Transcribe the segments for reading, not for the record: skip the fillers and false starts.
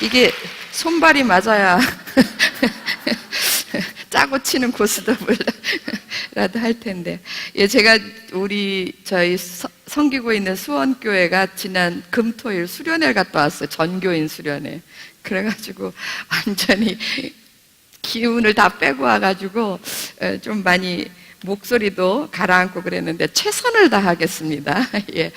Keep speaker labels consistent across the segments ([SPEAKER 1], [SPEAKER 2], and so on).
[SPEAKER 1] 이게 손발이 맞아야 짜고 치는 고스톱을라도 할 텐데. 예, 제가 저희 섬기고 있는 수원교회가 지난 금토일 수련회를 갔다 왔어요. 전교인 수련회. 그래가지고 완전히 기운을 다 빼고 와가지고 좀 많이 목소리도 가라앉고 그랬는데 최선을 다하겠습니다. 예.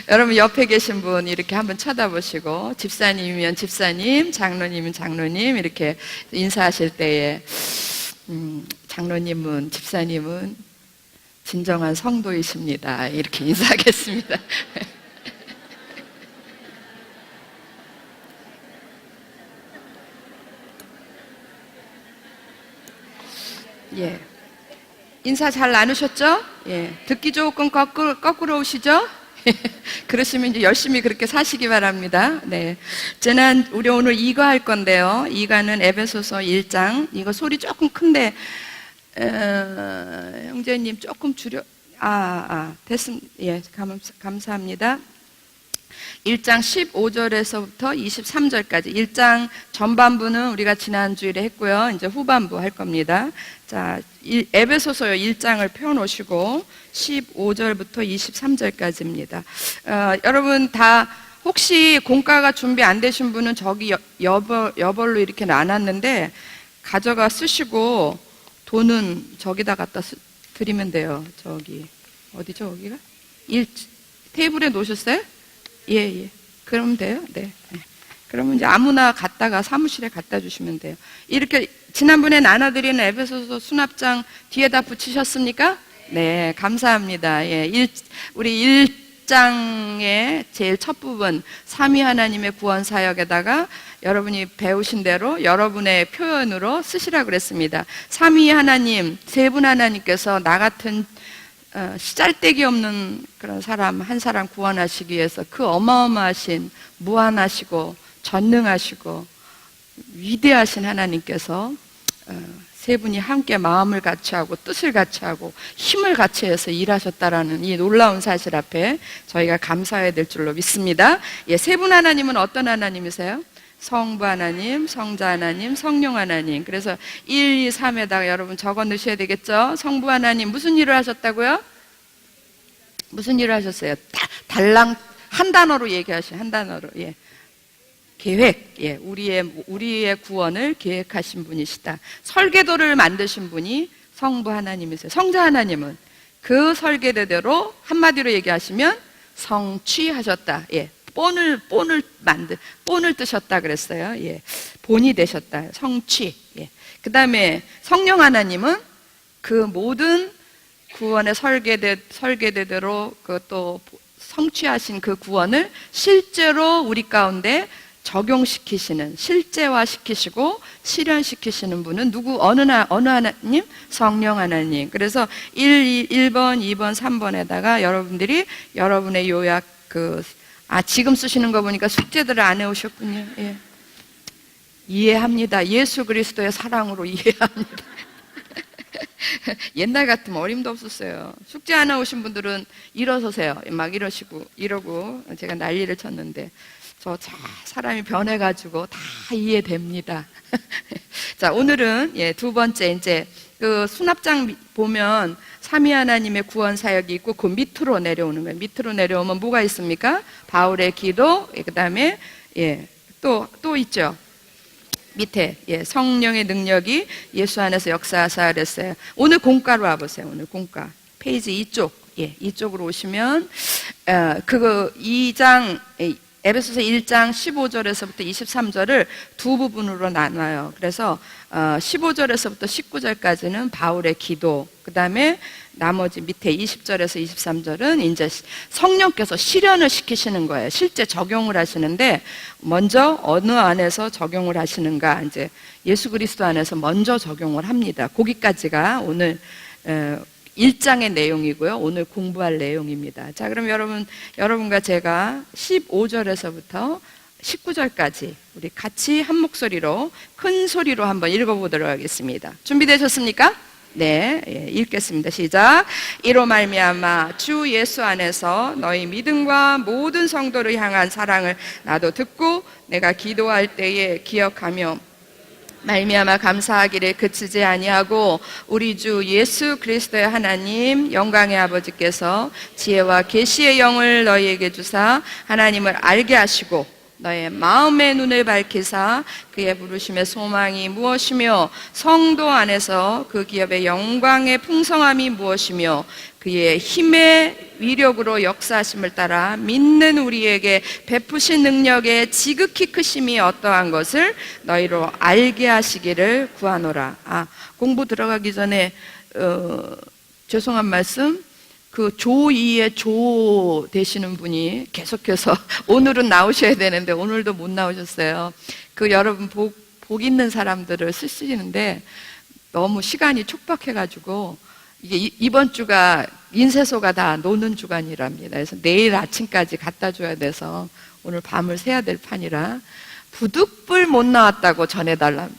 [SPEAKER 1] 여러분 옆에 계신 분 이렇게 한번 쳐다보시고 집사님이면 집사님, 장로님이면 장로님 이렇게 인사하실 때에 장로님은 집사님은 진정한 성도이십니다. 이렇게 인사하겠습니다. 예. 인사 잘 나누셨죠? 예. 듣기 조금 거꾸로 오시죠? 그러시면 이제 열심히 그렇게 사시기 바랍니다. 네. 우리 오늘 이거 할 건데요. 이거는 에베소서 1장. 이거 소리 조금 큰데, 형제님 조금 됐습니다. 예. 감사합니다. 1장 15절에서부터 23절까지 1장 전반부는 우리가 지난주일에 했고요. 이제 후반부 할 겁니다. 자, 에베소서 1장을 펴놓으시고 15절부터 23절까지입니다. 여러분 다 혹시 공과가 준비 안 되신 분은 저기 여벌로 이렇게 나눴는데 가져가 쓰시고 돈은 저기다 갖다 드리면 돼요. 저기 어디죠 여기가? 테이블에 놓으셨어요? 예. 그러면 돼요? 네. 그러면 이제 아무나 갖다가 사무실에 갖다 주시면 돼요. 이렇게 지난번에 나눠드리는 에베소서 수납장 뒤에다 붙이셨습니까? 네, 감사합니다. 예. 우리 1장의 제일 첫 부분, 삼위 하나님의 구원 사역에다가 여러분이 배우신 대로 여러분의 표현으로 쓰시라고 그랬습니다. 삼위 하나님, 세 분 하나님께서 나 같은 시잘데기 없는 그런 한 사람 구원하시기 위해서 그 어마어마하신 무한하시고 전능하시고 위대하신 하나님께서 세 분이 함께 마음을 같이하고 뜻을 같이하고 힘을 같이해서 일하셨다라는 이 놀라운 사실 앞에 저희가 감사해야 될 줄로 믿습니다. 예, 세 분 하나님은 어떤 하나님이세요? 성부 하나님, 성자 하나님, 성령 하나님. 그래서 1, 2, 3에다가 여러분 적어 넣으셔야 되겠죠? 성부 하나님 무슨 일을 하셨다고요? 무슨 일을 하셨어요? 달랑 한 단어로 얘기하시죠. 한 단어로. 예. 계획. 예. 우리의 구원을 계획하신 분이시다. 설계도를 만드신 분이 성부 하나님이세요. 성자 하나님은 그 설계대로 한마디로 얘기하시면 성취하셨다. 예. 본을 뜨셨다 그랬어요. 예. 본이 되셨다. 성취. 예. 그 다음에 성령 하나님은 그 모든 구원의 설계대로 또 성취하신 그 구원을 실제로 우리 가운데 적용시키시는, 실제화시키시고 실현시키시는 분은 어느 하나님? 성령 하나님. 그래서 1번, 2번, 3번에다가 여러분들이 여러분의 요약 지금 쓰시는 거 보니까 숙제들을 안 해오셨군요. 예. 이해합니다. 예수 그리스도의 사랑으로 이해합니다. 옛날 같으면 어림도 없었어요. 숙제 안 해오신 분들은 일어서세요. 막 이러고 제가 난리를 쳤는데 사람이 변해가지고 다 이해됩니다. 자, 오늘은 두 번째 이제 그 수납장 보면 삼위 하나님의 구원 사역이 있고 그 밑으로 내려오는 거예요. 밑으로 내려오면 뭐가 있습니까? 바울의 기도, 그 다음에 또 있죠. 밑에 성령의 능력이 예수 안에서 역사하사 그랬어요. 오늘 공과로 와보세요. 오늘 공과 페이지 이쪽으로 오시면 2장 에베소서 1장 15절에서부터 23절을 두 부분으로 나눠요. 그래서 15절에서부터 19절까지는 바울의 기도, 그 다음에 나머지 밑에 20절에서 23절은 이제 성령께서 실현을 시키시는 거예요. 실제 적용을 하시는데 먼저 어느 안에서 적용을 하시는가, 이제 예수 그리스도 안에서 먼저 적용을 합니다. 거기까지가 오늘 1장의 내용이고요. 오늘 공부할 내용입니다. 자, 그럼 여러분과 제가 15절에서부터 19절까지 우리 같이 한 목소리로 큰 소리로 한번 읽어보도록 하겠습니다. 준비되셨습니까? 네, 읽겠습니다. 시작. 이로 말미암아 주 예수 안에서 너희 믿음과 모든 성도를 향한 사랑을 나도 듣고 내가 기도할 때에 기억하며 말미암아 감사하기를 그치지 아니하고 우리 주 예수 그리스도의 하나님 영광의 아버지께서 지혜와 계시의 영을 너희에게 주사 하나님을 알게 하시고 너의 마음의 눈을 밝히사 그의 부르심의 소망이 무엇이며 성도 안에서 그 기업의 영광의 풍성함이 무엇이며 그의 힘의 위력으로 역사하심을 따라 믿는 우리에게 베푸신 능력의 지극히 크심이 어떠한 것을 너희로 알게 하시기를 구하노라. 공부 들어가기 전에 죄송한 말씀, 그 조2의 조 되시는 분이 계속해서 오늘은 나오셔야 되는데 오늘도 못 나오셨어요. 그 여러분 복 있는 사람들을 쓰시는데 너무 시간이 촉박해가지고 이게 이번 주가 인쇄소가 다 노는 주간이랍니다. 그래서 내일 아침까지 갖다 줘야 돼서 오늘 밤을 새야 될 판이라 부득불 못 나왔다고 전해달라네.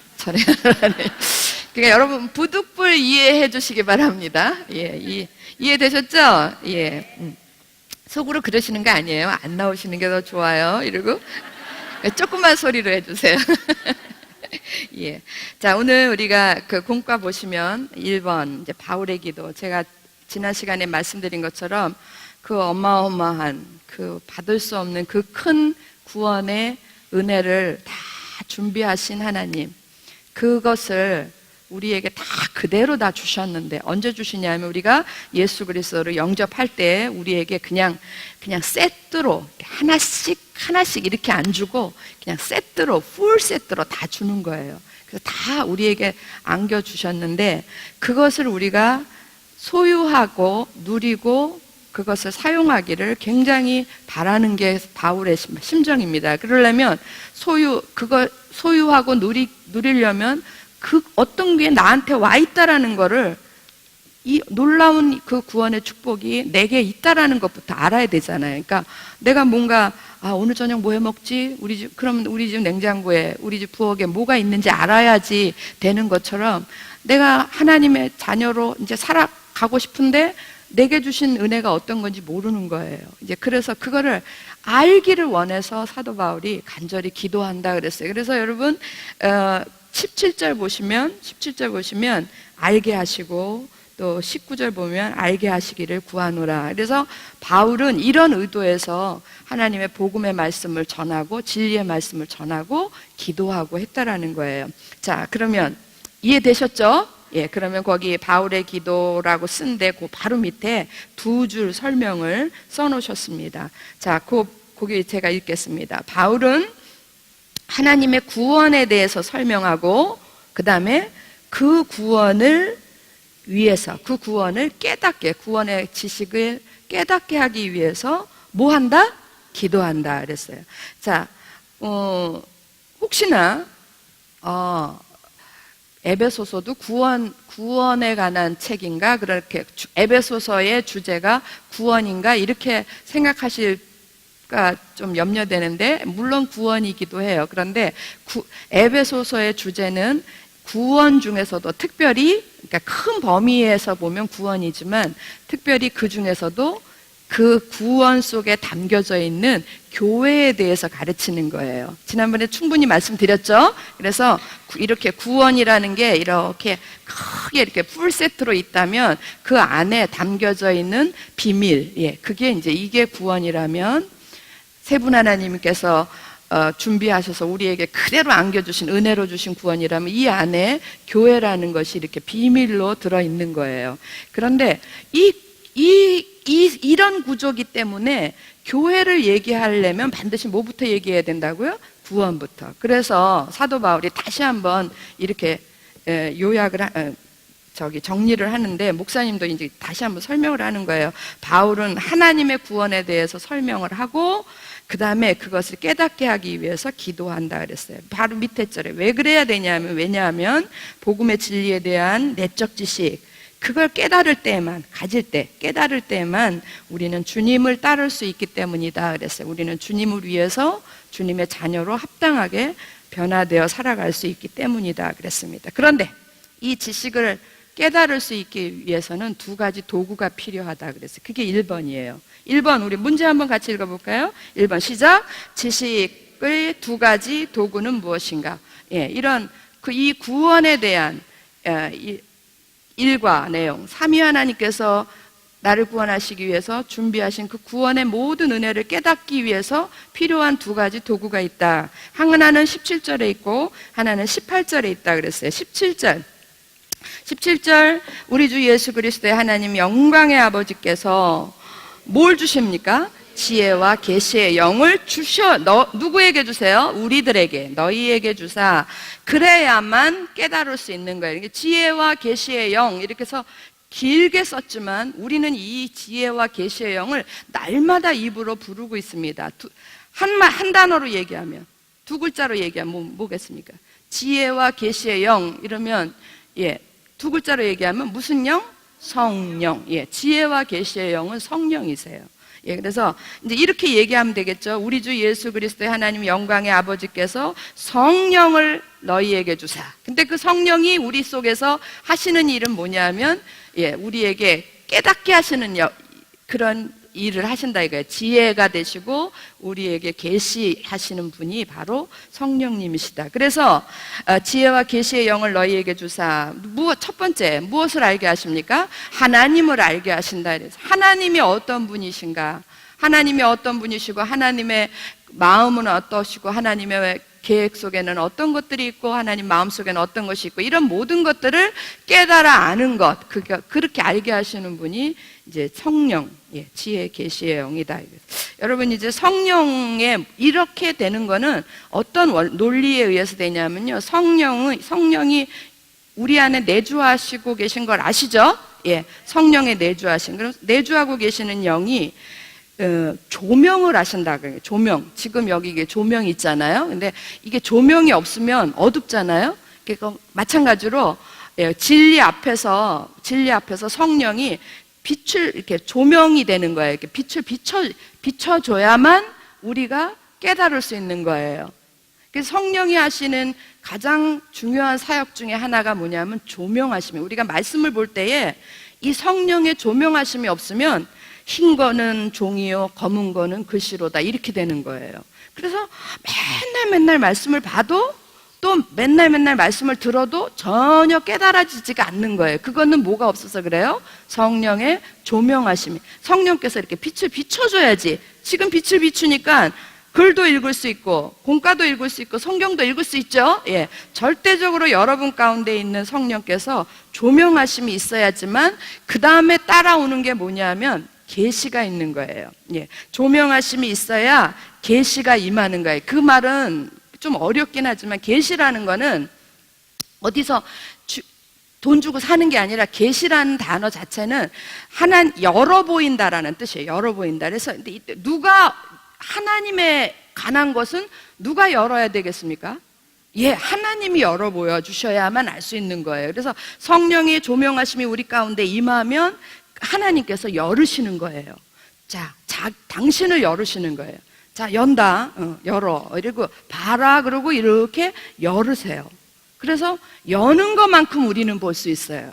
[SPEAKER 1] 그러니까 여러분 부득불 이해해 주시기 바랍니다. 이해되셨죠? 속으로 그러시는 거 아니에요? 안 나오시는 게 더 좋아요. 이러고 조금만 소리로 해주세요. 자, 오늘 우리가 그 공과 보시면 1번 이제 바울의 기도, 제가 지난 시간에 말씀드린 것처럼 그 어마어마한 그 받을 수 없는 그 큰 구원의 은혜를 다 준비하신 하나님, 그것을 우리에게 다 그대로 다 주셨는데 언제 주시냐면 우리가 예수 그리스도를 영접할 때 우리에게 그냥 세트로 하나씩 이렇게 안 주고 그냥 세트로 풀 세트로 다 주는 거예요. 그래서 다 우리에게 안겨 주셨는데 그것을 우리가 소유하고 누리고 그것을 사용하기를 굉장히 바라는 게 바울의 심정입니다. 그러려면 그걸 소유하고 누리려면 그 어떤 게 나한테 와 있다라는 거를, 이 놀라운 그 구원의 축복이 내게 있다라는 것부터 알아야 되잖아요. 그러니까 내가 뭔가 오늘 저녁 뭐 해 먹지? 그러면 우리 집 냉장고에, 우리 집 부엌에 뭐가 있는지 알아야지 되는 것처럼 내가 하나님의 자녀로 이제 살아가고 싶은데 내게 주신 은혜가 어떤 건지 모르는 거예요. 이제 그래서 그거를 알기를 원해서 사도 바울이 간절히 기도한다 그랬어요. 그래서 여러분 17절 보시면 알게 하시고 또 19절 보면 알게 하시기를 구하노라. 그래서 바울은 이런 의도에서 하나님의 복음의 말씀을 전하고 진리의 말씀을 전하고 기도하고 했다라는 거예요. 자, 그러면 이해되셨죠? 그러면 거기 바울의 기도라고 쓴데 그 바로 밑에 2줄 설명을 써놓으셨습니다. 자, 거기 제가 읽겠습니다. 바울은 하나님의 구원에 대해서 설명하고 그 다음에 그 구원을 위해서, 그 구원을 깨닫게, 구원의 지식을 깨닫게 하기 위해서 뭐 한다? 기도한다 그랬어요. 자, 혹시나 에베소서도 구원에 관한 책인가, 그렇게 에베소서의 주제가 구원인가 이렇게 생각하실 좀 염려되는데, 물론 구원이기도 해요. 그런데 에베소서의 주제는 구원 중에서도 특별히, 그러니까 큰 범위에서 보면 구원이지만 특별히 그 중에서도 그 구원 속에 담겨져 있는 교회에 대해서 가르치는 거예요. 지난번에 충분히 말씀드렸죠? 그래서 이렇게 구원이라는 게 이렇게 크게 이렇게 풀 세트로 있다면 그 안에 담겨져 있는 비밀, 그게 이제 이게 구원이라면 세 분 하나님께서 준비하셔서 우리에게 그대로 안겨주신 은혜로 주신 구원이라면 이 안에 교회라는 것이 이렇게 비밀로 들어있는 거예요. 그런데 이런 구조기 때문에 교회를 얘기하려면 반드시 뭐부터 얘기해야 된다고요? 구원부터. 그래서 사도 바울이 다시 한번 이렇게 정리를 하는데, 목사님도 이제 다시 한번 설명을 하는 거예요. 바울은 하나님의 구원에 대해서 설명을 하고 그 다음에 그것을 깨닫게 하기 위해서 기도한다 그랬어요. 바로 밑에 절에 왜 그래야 되냐면, 왜냐하면 복음의 진리에 대한 내적 지식, 그걸 깨달을 때만, 깨달을 때만 우리는 주님을 따를 수 있기 때문이다 그랬어요. 우리는 주님을 위해서 주님의 자녀로 합당하게 변화되어 살아갈 수 있기 때문이다 그랬습니다. 그런데 이 지식을 깨달을 수 있기 위해서는 두 가지 도구가 필요하다 그랬어요. 그게 1번이에요. 1번 우리 문제 한번 같이 읽어볼까요? 1번 시작. 지식의 두 가지 도구는 무엇인가? 예, 이런 이 구원에 대한 일과 내용, 삼위 하나님께서 나를 구원하시기 위해서 준비하신 그 구원의 모든 은혜를 깨닫기 위해서 필요한 두 가지 도구가 있다. 하나는 17절에 있고 하나는 18절에 있다 그랬어요. 17절 우리 주 예수 그리스도의 하나님 영광의 아버지께서 뭘 주십니까? 지혜와 계시의 영을 주셔. 누구에게 주세요? 우리들에게, 너희에게 주사. 그래야만 깨달을 수 있는 거예요. 이게 지혜와 계시의 영 이렇게 해서 길게 썼지만 우리는 이 지혜와 계시의 영을 날마다 입으로 부르고 있습니다. 한 단어로 얘기하면, 두 글자로 얘기하면 뭐겠습니까? 지혜와 계시의 영 이러면 두 글자로 얘기하면 무슨 영? 성령. 지혜와 계시의 영은 성령이세요. 그래서 이제 이렇게 얘기하면 되겠죠. 우리 주 예수 그리스도의 하나님 영광의 아버지께서 성령을 너희에게 주사. 근데 그 성령이 우리 속에서 하시는 일은 뭐냐면 우리에게 깨닫게 하시는 그런 일을 하신다 이거예요. 지혜가 되시고 우리에게 계시하시는 분이 바로 성령님이시다. 그래서 지혜와 계시의 영을 너희에게 주사. 첫 번째 무엇을 알게 하십니까? 하나님을 알게 하신다. 이래서 하나님이 어떤 분이신가? 하나님이 어떤 분이시고 하나님의 마음은 어떠시고 하나님의 계획 속에는 어떤 것들이 있고 하나님 마음 속에는 어떤 것이 있고 이런 모든 것들을 깨달아 아는 것, 그렇게 알게 하시는 분이 이제 성령, 지혜 계시의 영이다. 여러분 이제 성령에 이렇게 되는 거는 어떤 논리에 의해서 되냐면요, 성령이 우리 안에 내주하시고 계신 걸 아시죠? 성령에 내주하신, 그럼 내주하고 계시는 영이 조명을 하신다 그래요. 조명. 지금 여기 이게 조명이 있잖아요. 근데 이게 조명이 없으면 어둡잖아요. 그러니까 마찬가지로 진리 앞에서 성령이 빛을 이렇게 조명이 되는 거예요. 이렇게 빛을 비춰줘야만 우리가 깨달을 수 있는 거예요. 그래서 성령이 하시는 가장 중요한 사역 중에 하나가 뭐냐면 조명하심이에요. 우리가 말씀을 볼 때에 이 성령의 조명하심이 없으면 흰 거는 종이요, 검은 거는 글씨로다 이렇게 되는 거예요. 그래서 맨날 말씀을 봐도 또 맨날 말씀을 들어도 전혀 깨달아지지가 않는 거예요. 그거는 뭐가 없어서 그래요? 성령의 조명하심이. 성령께서 이렇게 빛을 비춰줘야지. 지금 빛을 비추니까 글도 읽을 수 있고 공과도 읽을 수 있고 성경도 읽을 수 있죠. 절대적으로 여러분 가운데 있는 성령께서 조명하심이 있어야지만 그 다음에 따라오는 게 뭐냐면 계시가 있는 거예요. 조명하심이 있어야 계시가 임하는 거예요. 그 말은 좀 어렵긴 하지만 계시라는 거는 어디서 돈 주고 사는 게 아니라 계시라는 단어 자체는 열어 보인다라는 뜻이에요. 열어 보인다. 그래서 누가 하나님에 관한 것은 누가 열어야 되겠습니까? 하나님이 열어 보여주셔야만 알 수 있는 거예요. 그래서 성령의 조명하심이 우리 가운데 임하면 하나님께서 열으시는 거예요. 당신을 열으시는 거예요. 연다. 열어. 그리고 봐라. 그러고 이렇게 열으세요. 그래서 여는 것만큼 우리는 볼 수 있어요.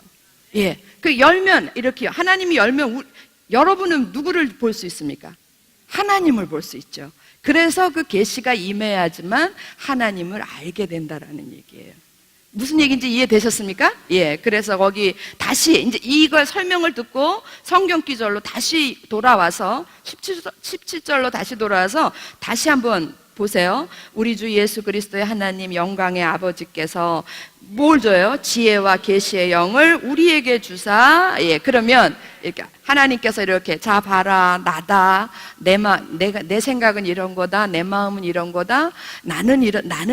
[SPEAKER 1] 그 열면, 이렇게 하나님이 열면 여러분은 누구를 볼 수 있습니까? 하나님을 볼 수 있죠. 그래서 그 계시가 임해야지만 하나님을 알게 된다라는 얘기예요. 무슨 얘기인지 이해되셨습니까? 그래서 거기 다시 이제 이걸 설명을 듣고 성경 기절로 다시 돌아와서 17절로 다시 돌아와서 다시 한번 보세요. 우리 주 예수 그리스도의 하나님 영광의 아버지께서 뭘 줘요? 지혜와 계시의 영을 우리에게 주사. 그러면 이렇게 하나님께서 이렇게 자 봐라, 나다. 내 생각은 이런 거다. 내 마음은 이런 거다. 나는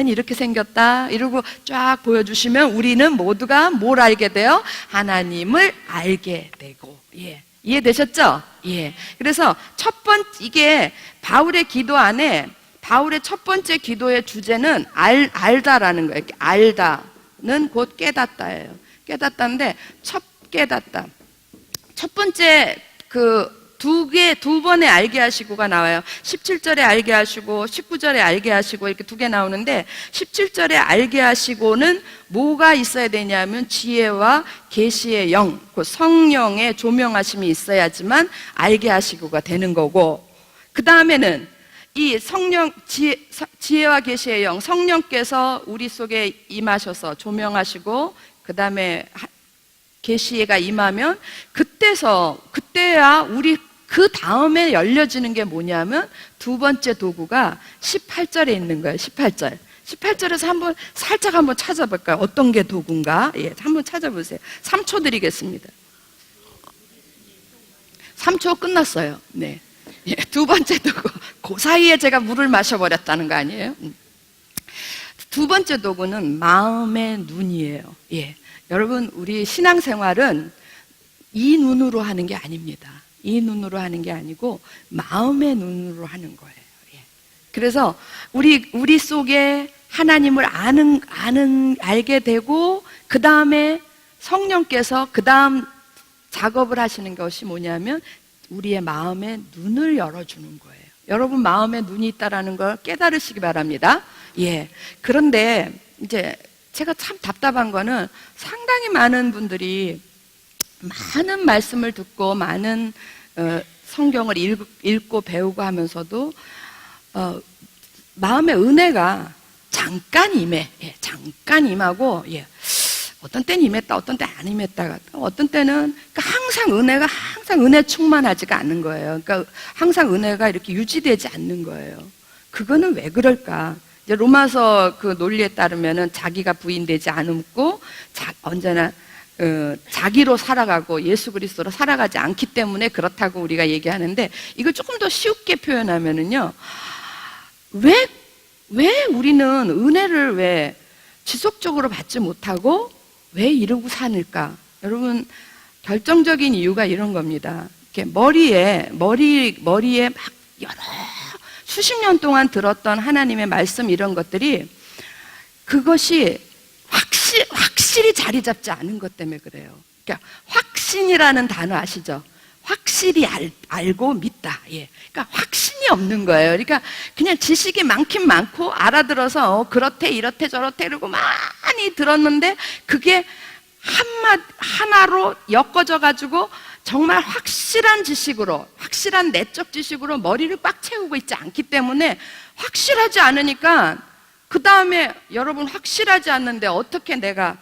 [SPEAKER 1] 이렇게 생겼다. 이러고 쫙 보여주시면 우리는 모두가 뭘 알게 돼요? 하나님을 알게 되고. 이해되셨죠? 그래서 이게 바울의 기도 안에 바울의 첫 번째 기도의 주제는 알다라는 거예요. 알다는 곧 깨닫다예요. 깨닫다인데 첫 번째 그 두 번에 알게 하시고가 나와요. 17절에 알게 하시고 19절에 알게 하시고 이렇게 두 개 나오는데 17절에 알게 하시고는 뭐가 있어야 되냐면 지혜와 계시의 영, 그 성령의 조명하심이 있어야지만 알게 하시고가 되는 거고, 그 다음에는 이 성령, 지혜와 계시의 영, 성령께서 우리 속에 임하셔서 조명하시고 그 다음에 계시가 임하면 그때야 우리 그 다음에 열려지는 게 뭐냐면 두 번째 도구가 18절에 있는 거예요. 18절에서 살짝 한번 찾아볼까요? 어떤 게 도구인가? 예, 한번 찾아보세요. 3초 드리겠습니다. 3초 끝났어요. 네. 예, 두 번째 도구. 그 사이에 제가 물을 마셔버렸다는 거 아니에요? 두 번째 도구는 마음의 눈이에요. 예. 여러분, 우리 신앙생활은 이 눈으로 하는 게 아닙니다. 이 눈으로 하는 게 아니고 마음의 눈으로 하는 거예요. 예. 그래서 우리 속에 하나님을 알게 되고 그 다음에 성령께서 그 다음 작업을 하시는 것이 뭐냐면 우리의 마음의 눈을 열어주는 거예요. 여러분 마음에 눈이 있다라는 걸 깨달으시기 바랍니다. 예. 그런데 이제 제가 참 답답한 거는 상당히 많은 분들이 많은 말씀을 듣고 많은 성경을 읽고 배우고 하면서도 마음의 은혜가 잠깐 임해. 예, 잠깐 임하고, 예. 어떤 때는 임했다, 어떤 때는 안 임했다가, 어떤 때는 그러니까 항상 은혜 충만하지가 않는 거예요. 그러니까 항상 은혜가 이렇게 유지되지 않는 거예요. 그거는 왜 그럴까? 이제 로마서 그 논리에 따르면은 자기가 부인되지 않고 언제나 자기로 살아가고 예수 그리스도로 살아가지 않기 때문에 그렇다고 우리가 얘기하는데, 이걸 조금 더 쉽게 표현하면은요, 왜 우리는 은혜를 왜 지속적으로 받지 못하고 왜 이러고 사는가? 여러분, 결정적인 이유가 이런 겁니다. 이렇게 머리에 막 여러 수십 년 동안 들었던 하나님의 말씀 이런 것들이 그것이 확실히 자리 잡지 않은 것 때문에 그래요. 그러니까 확신이라는 단어 아시죠? 확실히 알고 믿다. 예. 그러니까 확신이 없는 거예요. 그러니까 그냥 지식이 많긴 많고 알아들어서 그렇대 이렇대 저렇대 이러고 많이 들었는데 그게 하나로 엮어져 가지고 정말 확실한 지식으로, 확실한 내적 지식으로 머리를 꽉 채우고 있지 않기 때문에 확실하지 않으니까 그 다음에 여러분 확실하지 않는데 어떻게 내가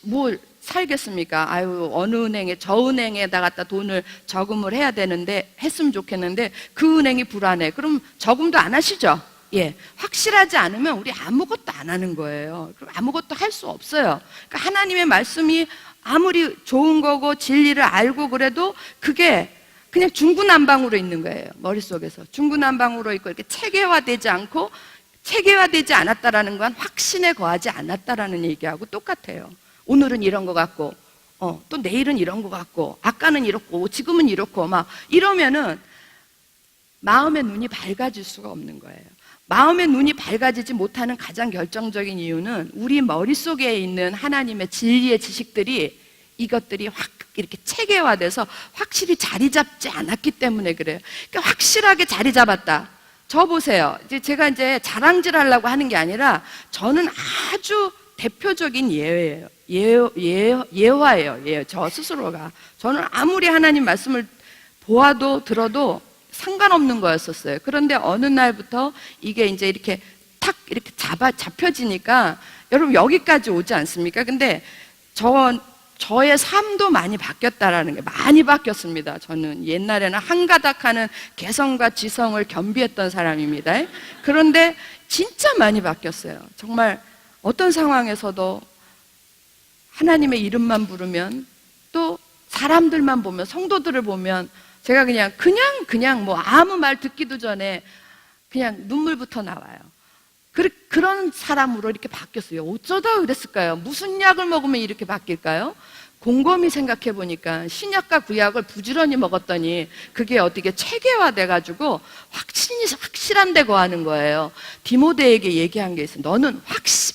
[SPEAKER 1] 뭘 살겠습니까? 아유, 어느 은행에 저 은행에다 갖다 돈을 저금을 해야 되는데 했으면 좋겠는데 그 은행이 불안해. 그럼 저금도 안 하시죠? 예, 확실하지 않으면 우리 아무것도 안 하는 거예요. 그럼 아무것도 할 수 없어요. 그러니까 하나님의 말씀이 아무리 좋은 거고 진리를 알고 그래도 그게 그냥 중구난방으로 있는 거예요. 머릿속에서 중구난방으로 있고 이렇게 체계화되지 않았다라는 건 확신에 거하지 않았다라는 얘기하고 똑같아요. 오늘은 이런 것 같고, 또 내일은 이런 것 같고, 아까는 이렇고, 지금은 이렇고, 막 이러면은 마음의 눈이 밝아질 수가 없는 거예요. 마음의 눈이 밝아지지 못하는 가장 결정적인 이유는 우리 머릿속에 있는 하나님의 진리의 지식들이 이것들이 확 이렇게 체계화돼서 확실히 자리 잡지 않았기 때문에 그래요. 그러니까 확실하게 자리 잡았다. 저 보세요. 제가 자랑질 하려고 하는 게 아니라 저는 아주 대표적인 예화예요. 예화예요. 저 스스로가. 저는 아무리 하나님 말씀을 보아도 들어도 상관없는 거였었어요. 그런데 어느 날부터 이게 이제 이렇게 탁 이렇게 잡혀지니까 여러분 여기까지 오지 않습니까? 근데 저의 삶도 많이 바뀌었다라는 게 많이 바뀌었습니다. 저는 옛날에는 한가닥하는 개성과 지성을 겸비했던 사람입니다. 그런데 진짜 많이 바뀌었어요. 정말 어떤 상황에서도 하나님의 이름만 부르면 또 사람들만 보면 성도들을 보면 제가 그냥 뭐 아무 말 듣기도 전에 그냥 눈물부터 나와요. 그런 사람으로 이렇게 바뀌었어요. 어쩌다 그랬을까요? 무슨 약을 먹으면 이렇게 바뀔까요? 곰곰이 생각해 보니까 신약과 구약을 부지런히 먹었더니 그게 어떻게 체계화돼가지고 확실한데 거하는 거예요. 디모데에게 얘기한 게 있어요. 너는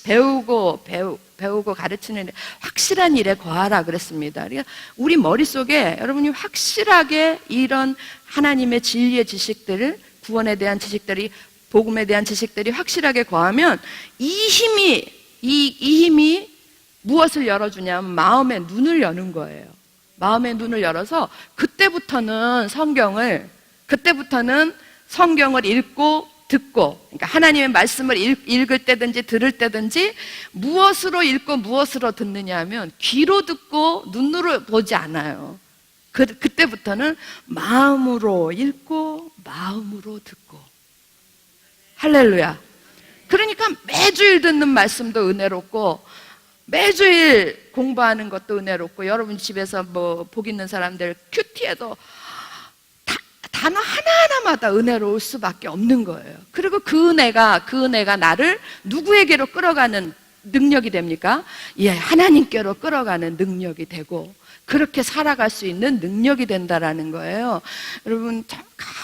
[SPEAKER 1] 배우고 가르치는 일에 확실한 일에 거하라 그랬습니다. 그러니까 우리 머릿속에 여러분이 확실하게 이런 하나님의 진리의 지식들을, 구원에 대한 지식들이, 복음에 대한 지식들이 확실하게 거하면 이 힘이 무엇을 열어주냐면 마음의 눈을 여는 거예요. 마음의 눈을 열어서 그때부터는 성경을 읽고 듣고, 그러니까 하나님의 말씀을 읽을 때든지 들을 때든지 무엇으로 읽고 무엇으로 듣느냐 하면 귀로 듣고 눈으로 보지 않아요. 그때부터는 마음으로 읽고 마음으로 듣고. 할렐루야. 그러니까 매주일 듣는 말씀도 은혜롭고 매주일 공부하는 것도 은혜롭고, 여러분 집에서 뭐 복 있는 사람들 큐티에도 단어 하나하나마다 은혜로울 수밖에 없는 거예요. 그리고 그 은혜가 나를 누구에게로 끌어가는 능력이 됩니까? 예, 하나님께로 끌어가는 능력이 되고, 그렇게 살아갈 수 있는 능력이 된다라는 거예요. 여러분,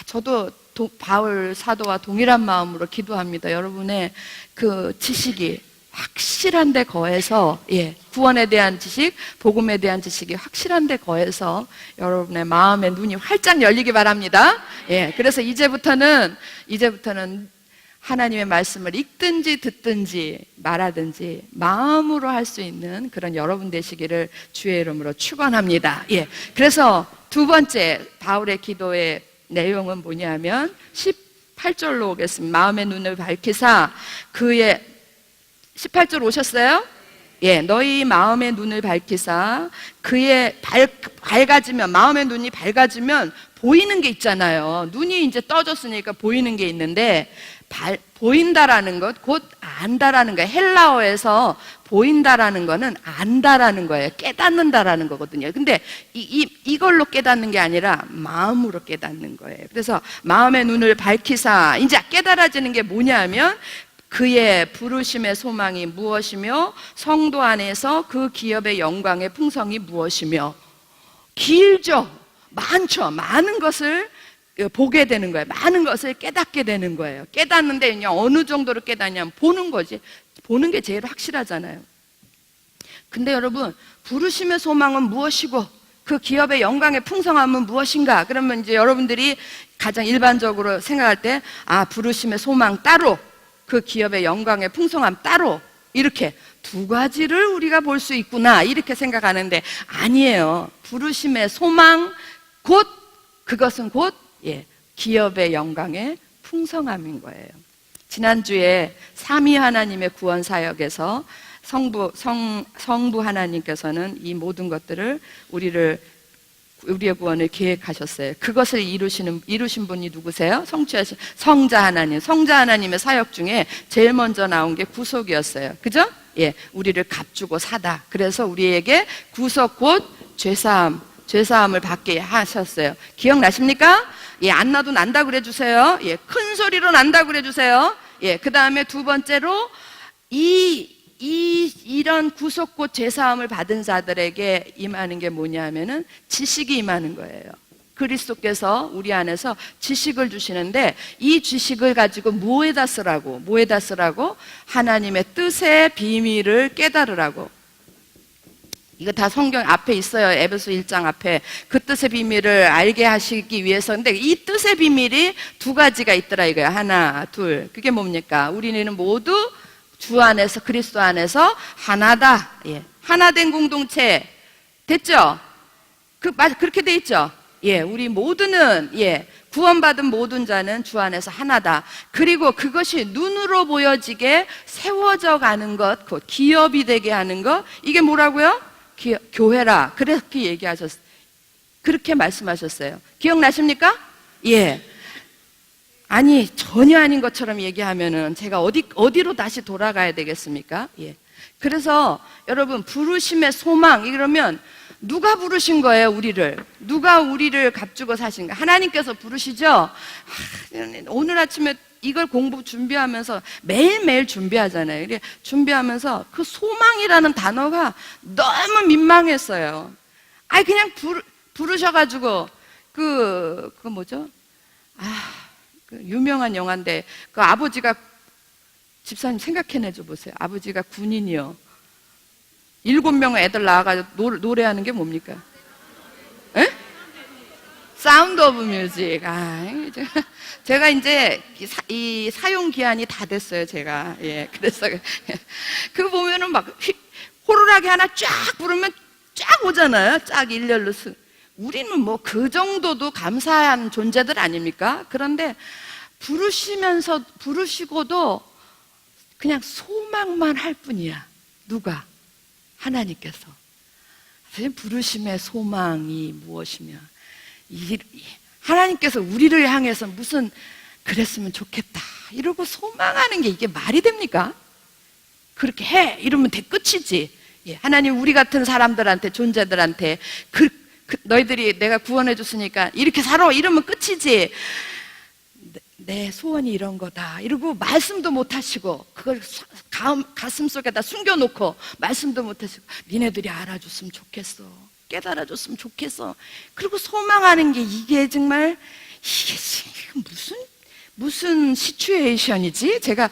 [SPEAKER 1] 저도 바울 사도와 동일한 마음으로 기도합니다. 여러분의 그 지식이 확실한 데 거해서, 구원에 대한 지식, 복음에 대한 지식이 확실한 데 거해서 여러분의 마음의 눈이 활짝 열리기 바랍니다. 그래서 이제부터는 하나님의 말씀을 읽든지 듣든지 말하든지 마음으로 할 수 있는 그런 여러분 되시기를 주의 이름으로 축원합니다. 그래서 두 번째 바울의 기도의 내용은 뭐냐면 18절로 오겠습니다. 마음의 눈을 밝히사 그의 18절 오셨어요? 너희 마음의 눈을 밝히사 그의 밝아지면, 마음의 눈이 밝아지면 보이는 게 있잖아요. 눈이 이제 떠졌으니까 보이는 게 있는데, 보인다라는 것, 곧 안다라는 거예요. 헬라어에서 보인다라는 거는 안다라는 거예요. 깨닫는다라는 거거든요. 근데 이걸로 깨닫는 게 아니라 마음으로 깨닫는 거예요. 그래서 마음의 눈을 밝히사, 이제 깨달아지는 게 뭐냐면 그의 부르심의 소망이 무엇이며 성도 안에서 그 기업의 영광의 풍성이 무엇이며. 길죠. 많죠. 많은 것을 보게 되는 거예요. 많은 것을 깨닫게 되는 거예요. 깨닫는데 그냥 어느 정도로 깨닫냐면 보는 거지. 보는 게 제일 확실하잖아요. 근데 여러분, 부르심의 소망은 무엇이고 그 기업의 영광의 풍성함은 무엇인가? 그러면 이제 여러분들이 가장 일반적으로 생각할 때, 부르심의 소망 따로, 그 기업의 영광의 풍성함 따로, 이렇게 두 가지를 우리가 볼 수 있구나, 이렇게 생각하는데 아니에요. 부르심의 소망, 그것은 곧 기업의 영광의 풍성함인 거예요. 지난주에 삼위 하나님의 구원 사역에서 성부 하나님께서는 이 모든 것들을 우리의 구원을 계획하셨어요. 그것을 이루신 분이 누구세요? 성취하신 성자 하나님. 성자 하나님의 사역 중에 제일 먼저 나온 게 구속이었어요. 그죠? 우리를 값주고 사다. 그래서 우리에게 구속 곧 죄사함을 받게 하셨어요. 기억나십니까? 안 나도 난다 그래 주세요. 큰 소리로 난다 그래 주세요. 그 다음에 두 번째로 이런 구속 곧 죄사함을 받은 자들에게 임하는 게 뭐냐면은 지식이 임하는 거예요. 그리스도께서 우리 안에서 지식을 주시는데, 이 지식을 가지고 뭐에다 쓰라고? 하나님의 뜻의 비밀을 깨달으라고. 이거 다 성경 앞에 있어요. 에베소 1장 앞에. 그 뜻의 비밀을 알게 하시기 위해서. 근데 이 뜻의 비밀이 두 가지가 있더라 이거예요. 하나, 둘. 그게 뭡니까? 우리는 모두 주 안에서, 그리스도 안에서 하나다. 하나된 공동체. 됐죠? 그렇게 돼 있죠? 우리 모두는, 구원받은 모든 자는 주 안에서 하나다. 그리고 그것이 눈으로 보여지게 세워져 가는 것, 곧 기업이 되게 하는 것, 이게 뭐라고요? 교회라. 그렇게 그렇게 말씀하셨어요. 기억나십니까? 아니, 전혀 아닌 것처럼 얘기하면은 제가 어디로 다시 돌아가야 되겠습니까? 그래서 여러분, 부르심의 소망, 이러면 누가 부르신 거예요, 우리를? 누가 우리를 값주고 사신가? 하나님께서 부르시죠? 오늘 아침에 이걸 공부 준비하면서 매일매일 준비하잖아요. 이게 준비하면서 그 소망이라는 단어가 너무 민망했어요. 아니, 그냥 부르셔가지고, 그 뭐죠? 그 유명한 영화인데, 그 아버지가, 집사님 생각해내줘 보세요. 아버지가 군인이요. 7명 애들 나와가지고 노래하는 게 뭡니까? 에? 사운드 오브 뮤직. 제가 이제 이 사용 기한이 다 됐어요, 제가. 예, 그래서 그거 보면은 막 호루라기 하나 쫙 부르면 쫙 오잖아요. 쫙 일렬로. 우리는 뭐 그 정도도 감사한 존재들 아닙니까? 그런데 부르시고도 그냥 소망만 할 뿐이야. 누가? 하나님께서. 부르심의 소망이 무엇이며, 하나님께서 우리를 향해서 무슨 그랬으면 좋겠다 이러고 소망하는 게 이게 말이 됩니까? 그렇게 해 이러면 끝이지. 예, 하나님 우리 같은 사람들한테, 존재들한테 너희들이 내가 구원해 줬으니까 이렇게 살아 이러면 끝이지. 내 소원이 이런 거다 이러고 말씀도 못 하시고, 그걸 가슴 속에다 숨겨놓고 말씀도 못 하시고, 니네들이 알아줬으면 좋겠어, 깨달아줬으면 좋겠어, 그리고 소망하는 게 이게 정말, 이게 무슨 시츄에이션이지? 제가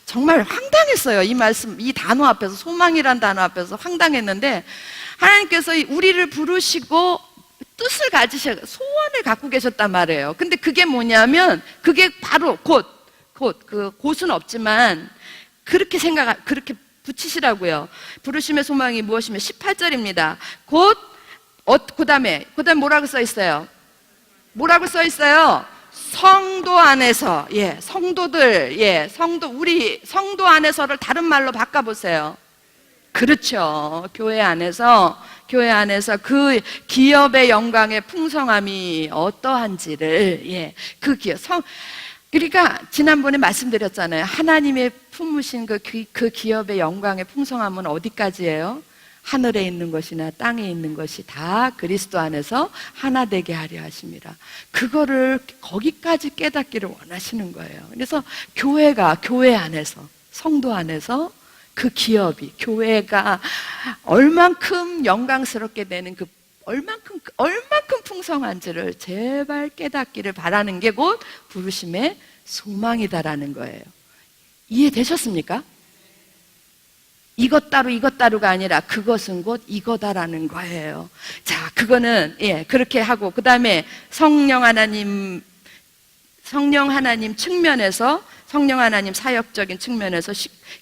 [SPEAKER 1] 정말 황당했어요. 이 말씀, 이 단어 앞에서, 소망이란 단어 앞에서 황당했는데, 하나님께서 우리를 부르시고 뜻을 소원을 갖고 계셨단 말이에요. 근데 그게 뭐냐면, 그게 바로 곧은 없지만, 그렇게 붙이시라고요. 부르심의 소망이 무엇이면 18절입니다. 그 다음에 뭐라고 써 있어요? 뭐라고 써 있어요? 성도 안에서, 예, 성도들, 예, 우리 성도 안에서를 다른 말로 바꿔보세요. 그렇죠. 교회 안에서 그 기업의 영광의 풍성함이 어떠한지를, 예, 그 기업, 그러니까 지난번에 말씀드렸잖아요. 하나님의 품으신 그 기업의 영광의 풍성함은 어디까지예요? 하늘에 있는 것이나 땅에 있는 것이 다 그리스도 안에서 하나 되게 하려 하십니다. 그거를 거기까지 깨닫기를 원하시는 거예요. 그래서 교회 안에서, 성도 안에서 그 기업이, 교회가 얼만큼 영광스럽게 되는 얼만큼 풍성한지를 제발 깨닫기를 바라는 게 곧 부르심의 소망이다라는 거예요. 이해되셨습니까? 이것 따로가 아니라 그것은 곧 이거다라는 거예요. 자, 그거는, 예, 그렇게 하고, 그 다음에 성령 하나님 측면에서, 성령 하나님 사역적인 측면에서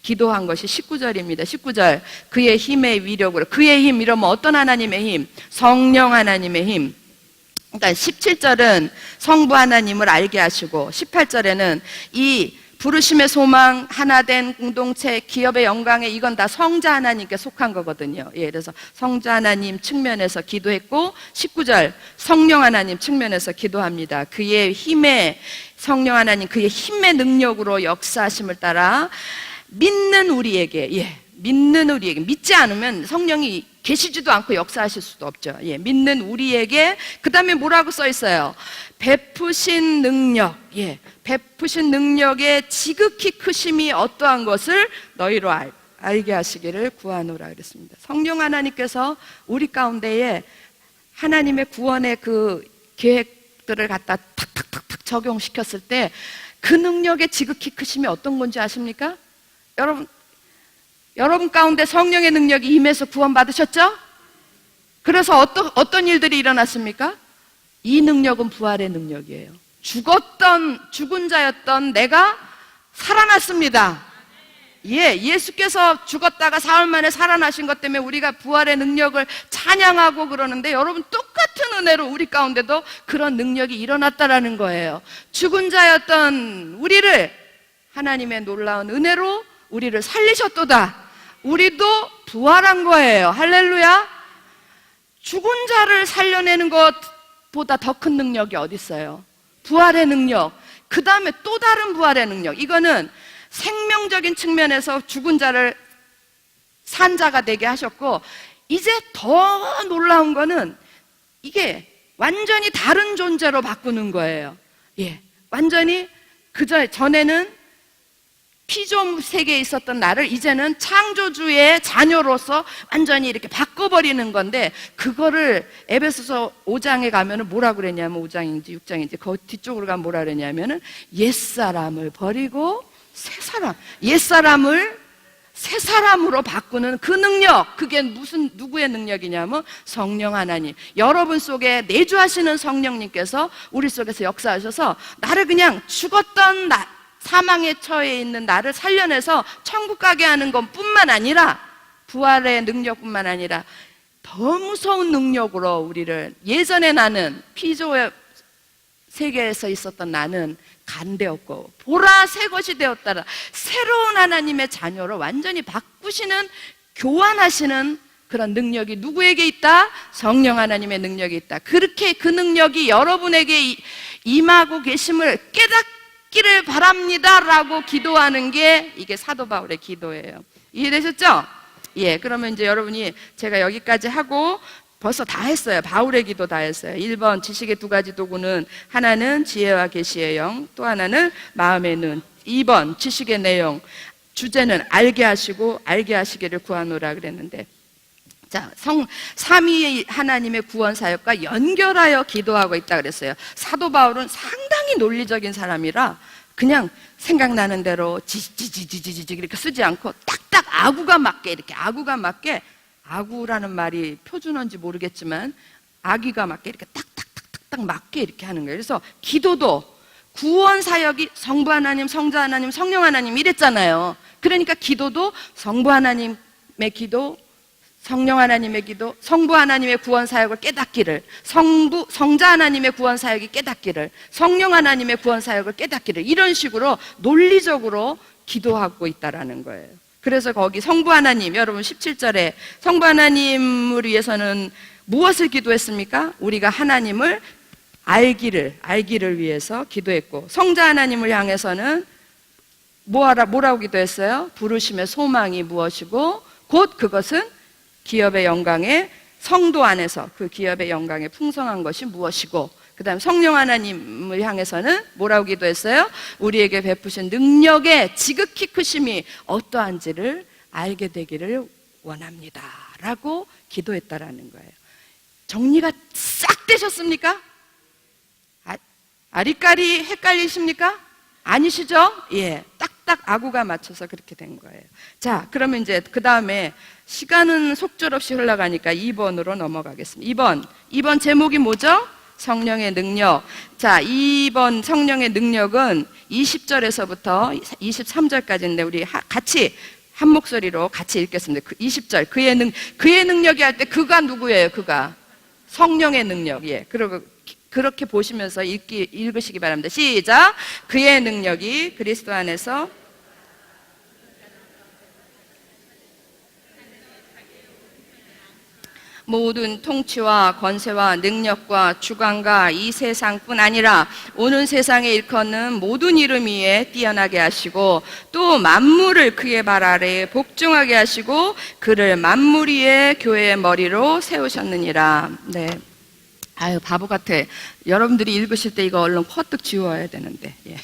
[SPEAKER 1] 기도한 것이 19절입니다. 19절. 그의 힘의 위력으로. 그의 힘 이러면 어떤 하나님의 힘? 성령 하나님의 힘. 그러니까 17절은 성부 하나님을 알게 하시고, 18절에는 이 부르심의 소망, 하나된 공동체, 기업의 영광에, 이건 다 성자 하나님께 속한 거거든요. 예, 그래서 성자 하나님 측면에서 기도했고, 19절 성령 하나님 측면에서 기도합니다. 성령 하나님 그의 힘의 능력으로 역사하심을 따라 믿는 우리에게, 믿지 않으면 성령이 계시지도 않고 역사하실 수도 없죠. 예, 믿는 우리에게, 그 다음에 뭐라고 써 있어요? 베푸신 능력, 예, 베푸신 능력의 지극히 크심이 어떠한 것을 너희로 알게 하시기를 구하노라 그랬습니다. 성령 하나님께서 우리 가운데에 하나님의 구원의 그 계획들을 갖다 탁탁탁탁 적용시켰을 때 그 능력의 지극히 크심이 어떤 건지 아십니까? 여러분 가운데 성령의 능력이 임해서 구원받으셨죠? 그래서 어떤 일들이 일어났습니까? 이 능력은 부활의 능력이에요. 죽은 자였던 내가 살아났습니다. 예, 예수께서 죽었다가 사흘 만에 살아나신 것 때문에 우리가 부활의 능력을 찬양하고 그러는데, 여러분 똑같은 은혜로 우리 가운데도 그런 능력이 일어났다라는 거예요. 죽은 자였던 우리를 하나님의 놀라운 은혜로 우리를 살리셨도다. 우리도 부활한 거예요. 할렐루야. 죽은 자를 살려내는 것보다 더 큰 능력이 어디 있어요? 부활의 능력. 그 다음에 또 다른 부활의 능력. 이거는 생명적인 측면에서 죽은 자를 산 자가 되게 하셨고, 이제 더 놀라운 거는 이게 완전히 다른 존재로 바꾸는 거예요. 예, 완전히 그저 전에는 피조물 세계에 있었던 나를 이제는 창조주의 자녀로서 완전히 이렇게 바꿔버리는 건데, 그거를 에베소서 5장에 가면은 뭐라 그랬냐면, 5장인지 6장인지 그 뒤쪽으로 가면 뭐라 그랬냐면은, 옛사람을 버리고 새사람, 옛사람을 새사람으로 바꾸는 그 능력, 그게 누구의 능력이냐면 성령 하나님, 여러분 속에 내주하시는 성령님께서 우리 속에서 역사하셔서 나를 그냥 죽었던 사망에 처해 있는 나를 살려내서 천국 가게 하는 것뿐만 아니라, 부활의 능력뿐만 아니라 더 무서운 능력으로 우리를, 예전에 나는 피조의 세계에서 있었던 나는 간되었고 보라 새 것이 되었다라, 새로운 하나님의 자녀로 완전히 바꾸시는, 교환하시는 그런 능력이 누구에게 있다? 성령 하나님의 능력이 있다. 그렇게 그 능력이 여러분에게 임하고 계심을 깨닫기를 바랍니다 라고 기도하는 게 이게 사도 바울의 기도예요. 이해되셨죠? 예, 그러면 이제 여러분이, 제가 여기까지 하고 벌써 다 했어요. 바울의 기도 다 했어요. 1번 지식의 두 가지 도구는, 하나는 지혜와 계시의 영, 또 하나는 마음의 눈. 2번 지식의 내용, 주제는 알게 하시고 알게 하시기를 구하노라 그랬는데, 자, 삼위 하나님의 구원 사역과 연결하여 기도하고 있다 그랬어요. 사도 바울은 상당히 논리적인 사람이라 그냥 생각나는 대로 지지지지지지 이렇게 쓰지 않고 딱딱 아구가 맞게, 이렇게 아구가 맞게, 아구라는 말이 표준어인지 모르겠지만 아기가 맞게 이렇게 딱딱딱딱 맞게 이렇게 하는 거예요. 그래서 기도도 구원 사역이 성부 하나님, 성자 하나님, 성령 하나님 이랬잖아요. 그러니까 기도도 성부 하나님의 기도, 성령 하나님의 기도, 성부 하나님의 구원 사역을 깨닫기를, 성자 하나님의 구원 사역이 깨닫기를, 성령 하나님의 구원 사역을 깨닫기를, 이런 식으로 논리적으로 기도하고 있다라는 거예요. 그래서 거기 성부 하나님, 여러분 17절에 성부 하나님을 위해서는 무엇을 기도했습니까? 우리가 하나님을 알기를 위해서 기도했고, 성자 하나님을 향해서는 뭐라고 기도했어요? 부르심의 소망이 무엇이고 곧 그것은 기업의 영광의, 성도 안에서 그 기업의 영광의 풍성한 것이 무엇이고, 그 다음 성령 하나님을 향해서는 뭐라고 기도했어요? 우리에게 베푸신 능력의 지극히 크심이 어떠한지를 알게 되기를 원합니다 라고 기도했다라는 거예요. 정리가 싹 되셨습니까? 아리까리 헷갈리십니까? 아니시죠? 예, 딱딱 아구가 맞춰서 그렇게 된 거예요. 자, 그러면 이제 그 다음에 시간은 속절없이 흘러가니까 2번으로 넘어가겠습니다. 2번 제목이 뭐죠? 성령의 능력. 자, 2번 성령의 능력은 20절에서부터 23절까지인데 우리 같이 한 목소리로 같이 읽겠습니다. 20절 그의 능력이 할 때 그가 누구예요? 그가 성령의 능력. 예, 그리고 그렇게 보시면서 읽으시기 바랍니다. 시작. 그의 능력이 그리스도 안에서 모든 통치와 권세와 능력과 주관과 이 세상뿐 아니라 오는 세상에 일컫는 모든 이름 위에 뛰어나게 하시고, 또 만물을 그의 발 아래에 복종하게 하시고 그를 만물 위에 교회의 머리로 세우셨느니라. 네. 아유, 바보 같아. 여러분들이 읽으실 때 이거 얼른 퍼뜩 지워야 되는데, 예.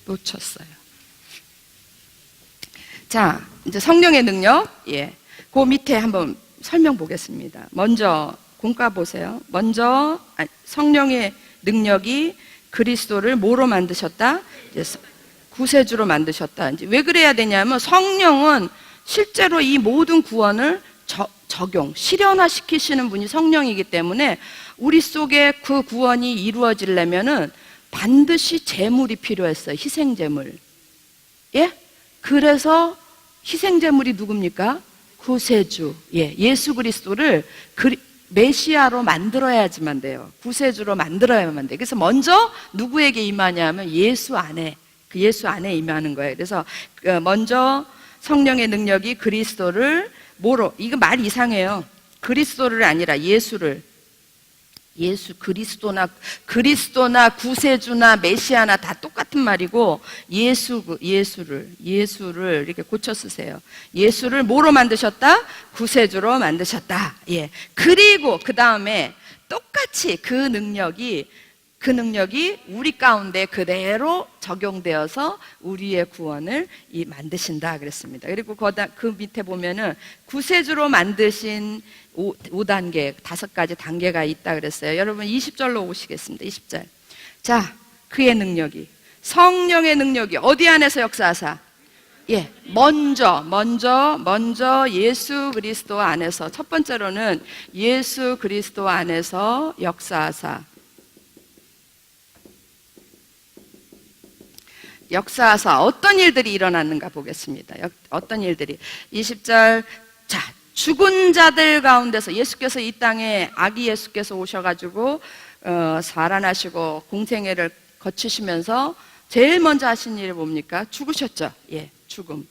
[SPEAKER 1] 놓쳤어요. 자, 이제 성령의 능력, 예. 그 밑에 한번 설명 보겠습니다. 먼저 공과 보세요. 먼저 성령의 능력이 그리스도를 뭐로 만드셨다? 구세주로 만드셨다. 이제 왜 그래야 되냐면, 성령은 실제로 이 모든 구원을 실현화시키시는 분이 성령이기 때문에 우리 속에 그 구원이 이루어지려면은 반드시 제물이 필요했어요. 희생제물. 예? 그래서 희생제물이 누굽니까? 구세주. 예, 예수 그리스도를 메시아로 만들어야지만 돼요. 구세주로 만들어야만 돼요. 그래서 먼저 누구에게 임하냐면 예수 안에, 그 예수 안에 임하는 거예요. 그래서 먼저 성령의 능력이 그리스도를 뭐로, 이거 말 이상해요. 그리스도를 아니라 예수를, 그리스도나 구세주나 메시아나 다 똑같은 말이고, 예수를 이렇게 고쳐 쓰세요. 예수를 뭐로 만드셨다? 구세주로 만드셨다. 예. 그리고 그 다음에 똑같이 그 능력이 그 능력이 우리 가운데 그대로 적용되어서 우리의 구원을 만드신다 그랬습니다. 그리고 그 밑에 보면은 구세주로 만드신 5단계, 5가지 단계가 있다 그랬어요. 여러분 20절로 오시겠습니다. 20절. 자, 그의 능력이, 성령의 능력이 어디 안에서 역사하사? 예, 먼저 예수 그리스도 안에서, 첫 번째로는 예수 그리스도 안에서 역사하사 어떤 일들이 일어났는가 보겠습니다. 어떤 일들이. 20절. 자, 죽은 자들 가운데서 예수께서 이 땅에, 아기 예수께서 오셔가지고 살아나시고 공생애를 거치시면서 제일 먼저 하신 일이 뭡니까? 죽으셨죠. 예, 죽음.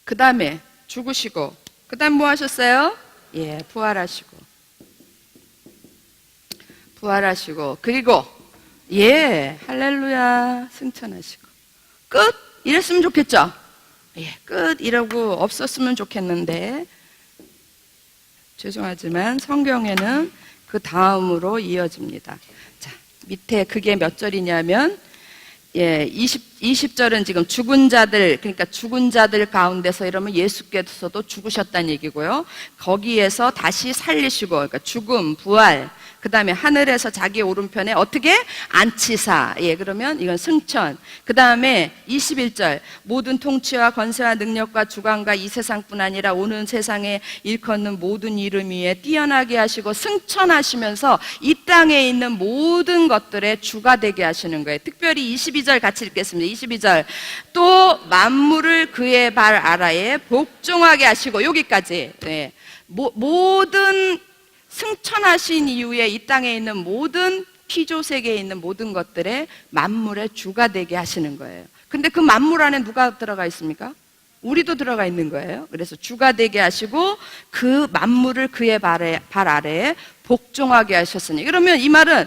[SPEAKER 1] 그 다음에 죽으시고, 그 다음 뭐 하셨어요? 예, 부활하시고, 그리고 예, 할렐루야, 승천하시고. 끝! 이랬으면 좋겠죠? 예, 끝! 이러고 없었으면 좋겠는데, 죄송하지만 성경에는 그 다음으로 이어집니다. 자, 밑에 그게 몇 절이냐면, 예, 20절은 지금 죽은 자들, 그러니까 죽은 자들 가운데서 이러면 예수께서도 죽으셨다는 얘기고요. 거기에서 다시 살리시고, 그러니까 죽음, 부활, 그 다음에 하늘에서 자기 오른편에 어떻게? 앉히사. 예, 그러면 이건 승천. 그 다음에 21절. 모든 통치와 권세와 능력과 주관과 이 세상뿐 아니라 오는 세상에 일컫는 모든 이름 위에 뛰어나게 하시고 승천하시면서 이 땅에 있는 모든 것들의 주가 되게 하시는 거예요. 특별히 22절 같이 읽겠습니다. 22절. 또 만물을 그의 발 아래에 복종하게 하시고, 여기까지. 네. 모든 승천하신 이후에 이 땅에 있는 모든 피조세계에 있는 모든 것들의 만물의 주가 되게 하시는 거예요. 근데 그 만물 안에 누가 들어가 있습니까? 우리도 들어가 있는 거예요. 그래서 주가 되게 하시고 그 만물을 그의 발 아래에 복종하게 하셨으니, 그러면 이 말은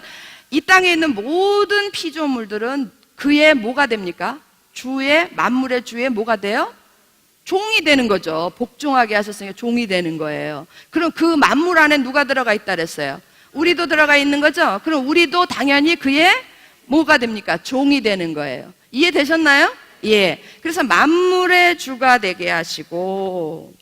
[SPEAKER 1] 이 땅에 있는 모든 피조물들은 그의 뭐가 됩니까? 주의, 만물의 주의 뭐가 돼요? 종이 되는 거죠. 복종하게 하셨으니까 종이 되는 거예요. 그럼 그 만물 안에 누가 들어가 있다 그랬어요? 우리도 들어가 있는 거죠. 그럼 우리도 당연히 그의 뭐가 됩니까? 종이 되는 거예요. 이해되셨나요? 예. 그래서 만물의 주가 되게 하시고,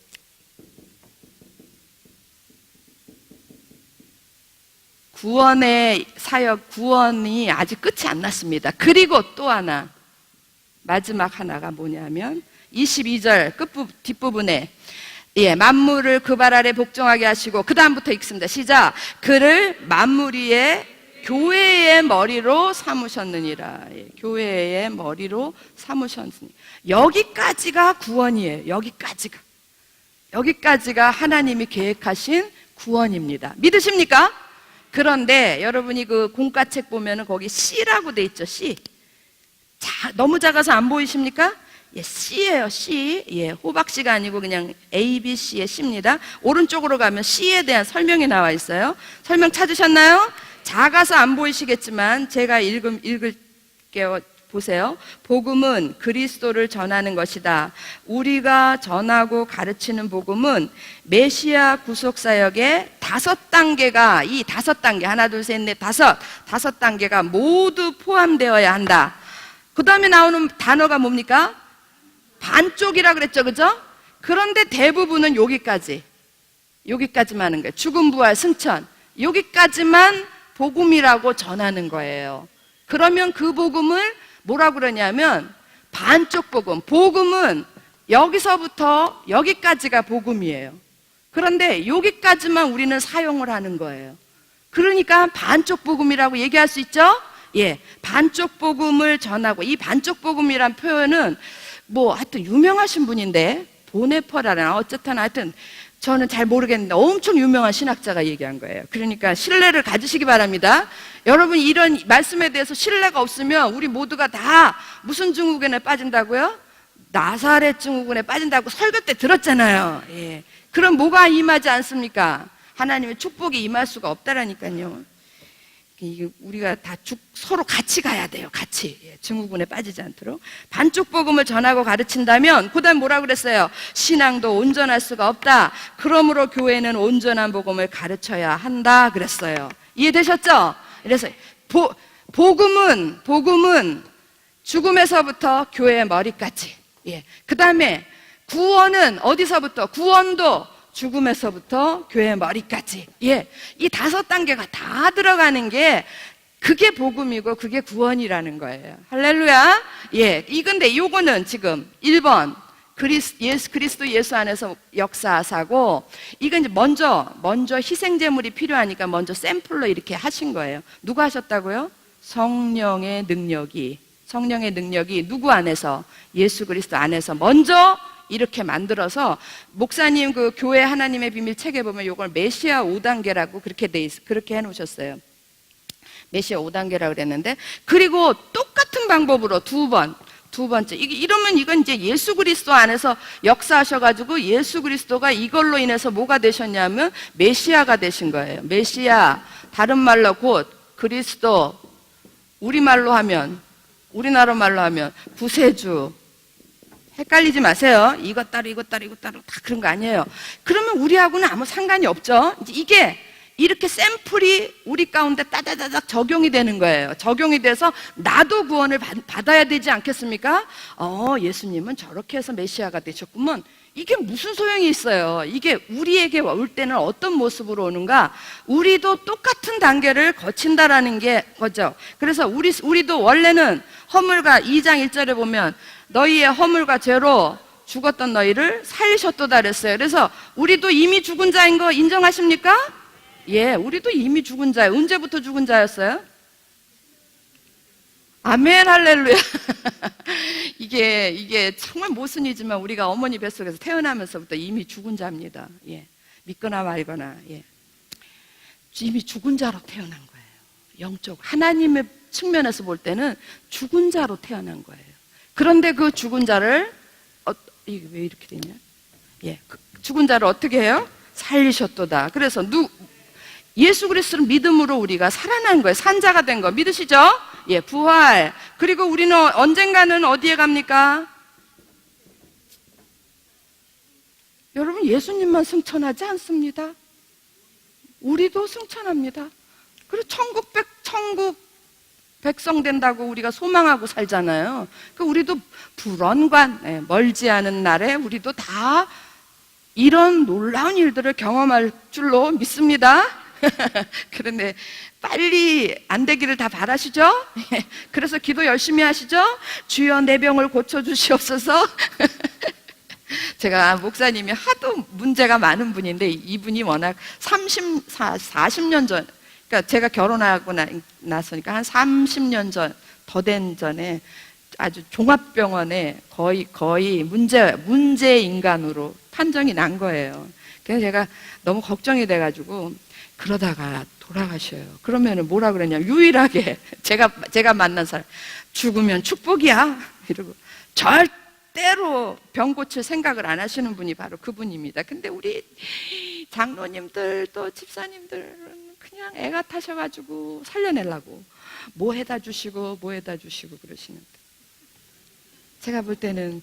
[SPEAKER 1] 구원의 사역, 구원이 아직 끝이 안 났습니다. 그리고 또 하나, 마지막 하나가 뭐냐면 22절 뒷부분에, 예, 만물을 그 발 아래 복종하게 하시고, 그 다음부터 읽습니다. 시작. 그를 만물 위에 교회의 머리로 삼으셨느니라. 예, 교회의 머리로 삼으셨느니. 여기까지가 구원이에요. 여기까지가 하나님이 계획하신 구원입니다. 믿으십니까? 그런데 여러분이 그 공과책 보면은 거기 C라고 돼 있죠. C. 자, 너무 작아서 안 보이십니까? 예, C예요, C. 예, 호박씨가 아니고 그냥 A, B, C의 C입니다. 오른쪽으로 가면 C에 대한 설명이 나와 있어요. 설명 찾으셨나요? 작아서 안 보이시겠지만 제가 읽을게요. 보세요. 복음은 그리스도를 전하는 것이다. 우리가 전하고 가르치는 복음은 메시아 구속사역의 5단계가, 이 5단계, 하나, 둘, 셋, 넷, 5단계가 모두 포함되어야 한다. 그 다음에 나오는 단어가 뭡니까? 반쪽이라 그랬죠, 그죠? 그런데 대부분은 여기까지만 하는 거예요. 죽음, 부활, 승천, 여기까지만 복음이라고 전하는 거예요. 그러면 그 복음을 뭐라 그러냐면 반쪽 복음. 복음은 여기서부터 여기까지가 복음이에요. 그런데 여기까지만 우리는 사용을 하는 거예요. 그러니까 반쪽 복음이라고 얘기할 수 있죠? 예, 반쪽 복음을 전하고, 이 반쪽 복음이란 표현은 뭐 하여튼 유명하신 분인데, 보네퍼라나 어쨌든 하여튼 저는 잘 모르겠는데 엄청 유명한 신학자가 얘기한 거예요. 그러니까 신뢰를 가지시기 바랍니다. 여러분, 이런 말씀에 대해서 신뢰가 없으면 우리 모두가 다 무슨 증후군에 빠진다고요? 나사렛 증후군에 빠진다고 설교 때 들었잖아요. 예. 그럼 뭐가 임하지 않습니까? 하나님의 축복이 임할 수가 없다라니까요. 우리가 다 서로 같이 가야 돼요. 같이. 예, 증후군에 빠지지 않도록. 반쪽 복음을 전하고 가르친다면, 그 다음 뭐라 그랬어요? 신앙도 온전할 수가 없다. 그러므로 교회는 온전한 복음을 가르쳐야 한다 그랬어요. 이해되셨죠? 그래서 복음은 죽음에서부터 교회의 머리까지. 예. 그 다음에 구원은 어디서부터? 구원도 죽음에서부터 교회의 머리까지. 예. 이 5단계가 다 들어가는 게 그게 복음이고 그게 구원이라는 거예요. 할렐루야. 예. 근데 요거는 지금 1번 그리스도 예수 안에서 역사하사고, 이건 이제 먼저 희생제물이 필요하니까 먼저 샘플로 이렇게 하신 거예요. 누가 하셨다고요? 성령의 능력이 누구 안에서? 예수 그리스도 안에서 먼저 이렇게 만들어서, 목사님 그 교회 하나님의 비밀 책에 보면 이걸 메시아 5단계라고 그렇게 해놓으셨어요. 메시아 5단계라고 그랬는데, 그리고 똑같은 방법으로 두 번째, 이러면 이건 이제 예수 그리스도 안에서 역사하셔가지고 예수 그리스도가 이걸로 인해서 뭐가 되셨냐면 메시아가 되신 거예요. 메시아, 다른 말로 곧 그리스도, 우리나라 말로 하면 구세주. 헷갈리지 마세요. 이것 따로 다 그런 거 아니에요. 그러면 우리하고는 아무 상관이 없죠. 이게 이렇게 샘플이 우리 가운데 따다다닥 적용이 되는 거예요. 적용이 돼서 나도 구원을 받아야 되지 않겠습니까? 예수님은 저렇게 해서 메시아가 되셨구먼. 이게 무슨 소용이 있어요? 이게 우리에게 올 때는 어떤 모습으로 오는가? 우리도 똑같은 단계를 거친다라는 게 거죠. 그래서 우리도 원래는 허물과 2장 1절에 보면 너희의 허물과 죄로 죽었던 너희를 살리셨도다 그랬어요. 그래서 우리도 이미 죽은 자인 거 인정하십니까? 예, 우리도 이미 죽은 자예요. 언제부터 죽은 자였어요? 아멘, 할렐루야. 이게 정말 모순이지만 우리가 어머니 뱃속에서 태어나면서부터 이미 죽은 자입니다. 예, 믿거나 말거나. 예, 이미 죽은 자로 태어난 거예요. 영적 하나님의 측면에서 볼 때는 죽은 자로 태어난 거예요. 그런데 그 죽은 자를 이게 왜 이렇게 되냐? 예, 죽은 자를 어떻게 해요? 살리셨도다. 그래서 예수 그리스도를 믿음으로 우리가 살아난 거예요. 산자가 된 거 믿으시죠? 예, 부활. 그리고 우리는 언젠가는 어디에 갑니까? 여러분, 예수님만 승천하지 않습니다. 우리도 승천합니다. 그리고 천국 백성 된다고 우리가 소망하고 살잖아요. 그 우리도 불언관, 멀지 않은 날에 우리도 다 이런 놀라운 일들을 경험할 줄로 믿습니다. 그런데 빨리 안 되기를 다 바라시죠? 그래서 기도 열심히 하시죠? 주여 내 병을 고쳐주시옵소서. 제가 목사님이 하도 문제가 많은 분인데, 이분이 워낙 40년 전, 그러니까 제가 결혼하고 나서니까 한 30년 더 된 전에 아주 종합병원에 거의 문제 인간으로 판정이 난 거예요. 그래서 제가 너무 걱정이 돼가지고, 그러다가 돌아가셔요. 그러면은 뭐라 그러냐면, 유일하게 제가 만난 사람, 죽으면 축복이야 이러고 절대로 병 고칠 생각을 안 하시는 분이 바로 그분입니다. 근데 우리 장로님들 또 집사님들은 그냥 애가 타셔가지고 살려내려고 뭐 해다 주시고 그러시는데, 제가 볼 때는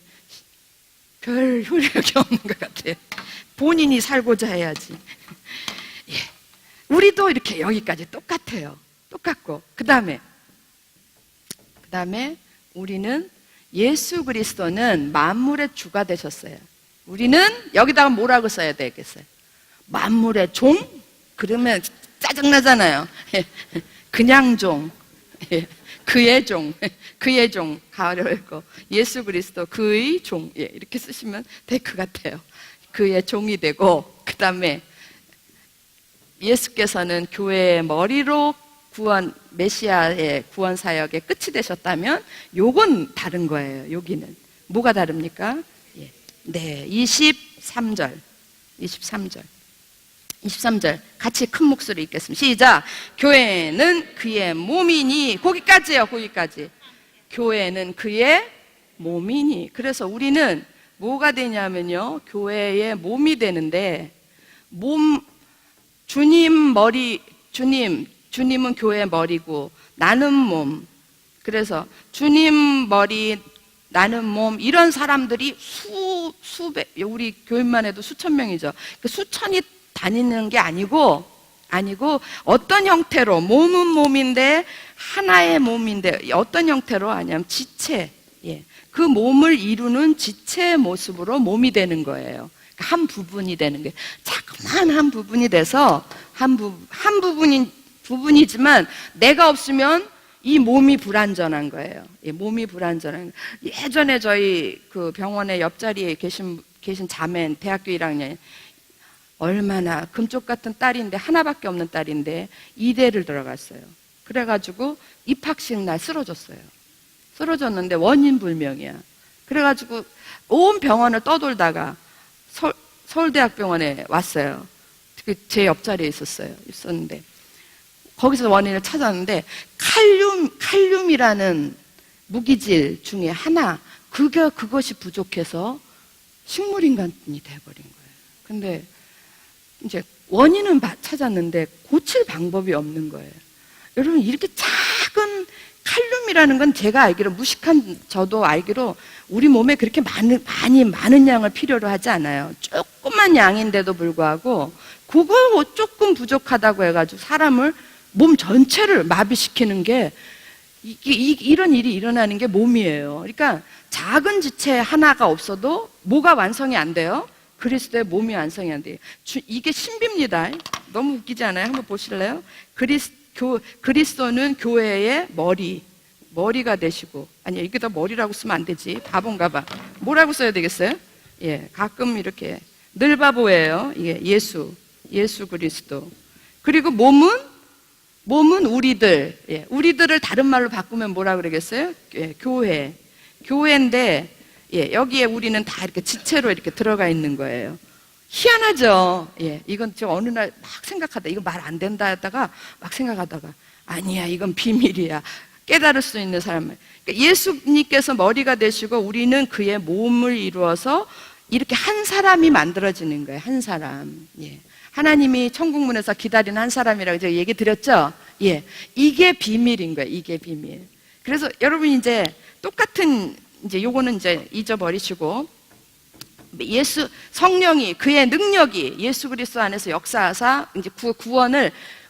[SPEAKER 1] 별 효력이 없는 것 같아요. 본인이 살고자 해야지. 예, 우리도 이렇게 여기까지 똑같아요. 똑같고, 그 다음에 우리는 예수 그리스도는 만물의 주가 되셨어요. 우리는 여기다가 뭐라고 써야 되겠어요? 만물의 종? 그러면 짜증나잖아요. 그냥 종, 그의 종 가려고 예수 그리스도 그의 종, 이렇게 쓰시면 될 것 같아요. 그의 종이 되고, 그 다음에 예수께서는 교회의 머리로 메시아의 구원 사역의 끝이 되셨다면, 요건 다른 거예요. 여기는 뭐가 다릅니까? 네, 23절 같이 큰 목소리 읽겠습니다. 시작. 교회는 그의 몸이니, 거기까지요. 거기까지. 교회는 그의 몸이니. 그래서 우리는 뭐가 되냐면요, 교회의 몸이 되는데, 주님은 교회의 머리고 나는 몸. 그래서 주님 머리, 나는 몸, 이런 사람들이 수백, 우리 교인만 해도 수천 명이죠. 그 수천이 다니는 게 아니고 아니고 어떤 형태로, 몸은 몸인데 하나의 몸인데 어떤 형태로 하냐면 지체, 그 몸을 이루는 지체의 모습으로 몸이 되는 거예요. 한 부분이 되는 게 자그마한 한 부분이 돼서 한 부분이지만 내가 없으면 이 몸이 불완전한 거예요. 몸이 불완전한 거예요. 예전에 저희 그 병원의 옆자리에 계신 자매, 대학교 1학년, 얼마나 금쪽 같은 딸인데, 하나밖에 없는 딸인데 이대를 들어갔어요. 그래가지고 입학식 날 쓰러졌어요. 쓰러졌는데 원인 불명이야. 그래가지고 온 병원을 떠돌다가 서울대학병원에 왔어요. 제 옆자리에 있었는데 거기서 원인을 찾았는데 칼륨이라는 무기질 중에 하나, 그것이 부족해서 식물인간이 돼버린 거예요. 근데 이제 원인은 찾았는데 고칠 방법이 없는 거예요. 여러분, 이렇게 작은 칼륨이라는 건 제가 알기로, 무식한 저도 알기로 우리 몸에 그렇게 많은 양을 필요로 하지 않아요. 조그만 양인데도 불구하고 그거 조금 부족하다고 해가지고 사람을, 몸 전체를 마비시키는 게 이런 일이 일어나는 게 몸이에요. 그러니까 작은 지체 하나가 없어도 뭐가 완성이 안 돼요? 그리스도의 몸이 완성이 안 돼요. 이게 신비입니다. 너무 웃기지 않아요? 한번 보실래요? 그리스도는 교회의 머리가 되시고, 아니, 이게 다 머리라고 쓰면 안 되지. 바본가 봐. 뭐라고 써야 되겠어요? 가끔 이렇게 늘바보예요. 예수 그리스도. 그리고 몸은 우리들. 우리들을 다른 말로 바꾸면 뭐라 그러겠어요? 교회인데, 여기에 우리는 다 이렇게 지체로 이렇게 들어가 있는 거예요. 희한하죠? 이건 저 어느 날 막 생각하다, 이거 말 안 된다 하다가 막 생각하다가, 아니야, 이건 비밀이야. 깨달을 수 있는 사람을. 그러니까 예수님께서 머리가 되시고 우리는 그의 몸을 이루어서 이렇게 한 사람이 만들어지는 거예요. 한 사람. 하나님이 천국문에서 기다리는 한 사람이라고 제가 얘기 드렸죠? 이게 비밀인 거예요. 이게 비밀. 그래서 여러분, 이제 똑같은, 이제 요거는 이제 잊어버리시고, 성령이, 그의 능력이 예수 그리스도 안에서 역사하사 이제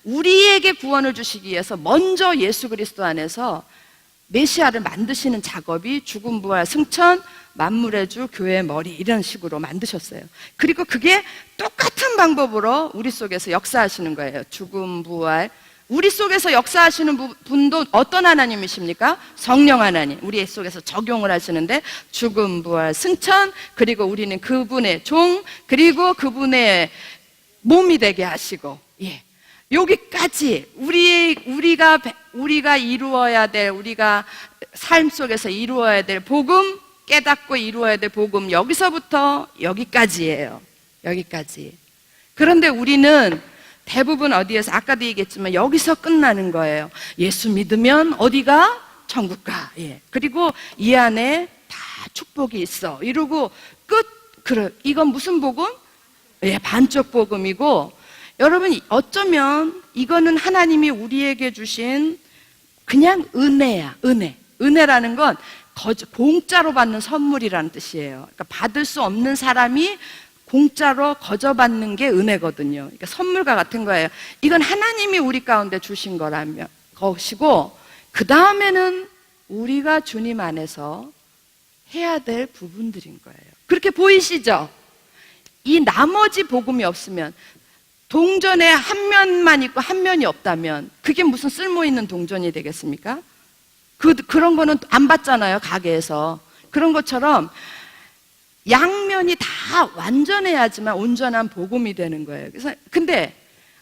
[SPEAKER 1] 우리에게 구원을 주시기 위해서 먼저 예수 그리스도 안에서 메시아를 만드시는 작업이 죽음, 부활, 승천, 만물의 주, 교회의 머리, 이런 식으로 만드셨어요. 그리고 그게 똑같은 방법으로 우리 속에서 역사하시는 거예요. 죽음, 부활. 우리 속에서 역사하시는 분도 어떤 하나님이십니까? 성령 하나님. 우리 속에서 적용을 하시는데, 죽음, 부활, 승천, 그리고 우리는 그분의 종, 그리고 그분의 몸이 되게 하시고, 여기까지 우리가 이루어야 될, 우리가 삶 속에서 이루어야 될 복음, 깨닫고 이루어야 될 복음, 여기서부터 여기까지예요. 여기까지. 그런데 우리는 대부분 어디에서, 아까도 얘기했지만 여기서 끝나는 거예요. 예수 믿으면 어디가? 천국 가. 그리고 이 안에 다 축복이 있어. 이러고 끝. 이건 무슨 복음? 반쪽 복음이고, 여러분, 어쩌면 이거는 하나님이 우리에게 주신 그냥 은혜야. 은혜라는 건 공짜로 받는 선물이라는 뜻이에요. 그러니까 받을 수 없는 사람이 공짜로 거저받는 게 은혜거든요. 그러니까 선물과 같은 거예요. 이건 하나님이 우리 가운데 주신 것이고, 그 다음에는 우리가 주님 안에서 해야 될 부분들인 거예요. 그렇게 보이시죠? 이 나머지 복음이 없으면, 동전에 한 면만 있고 한 면이 없다면 그게 무슨 쓸모있는 동전이 되겠습니까? 그런 거는 안 받잖아요, 가게에서. 그런 것처럼 양면이 다 완전해야지만 온전한 복음이 되는 거예요. 그래서 근데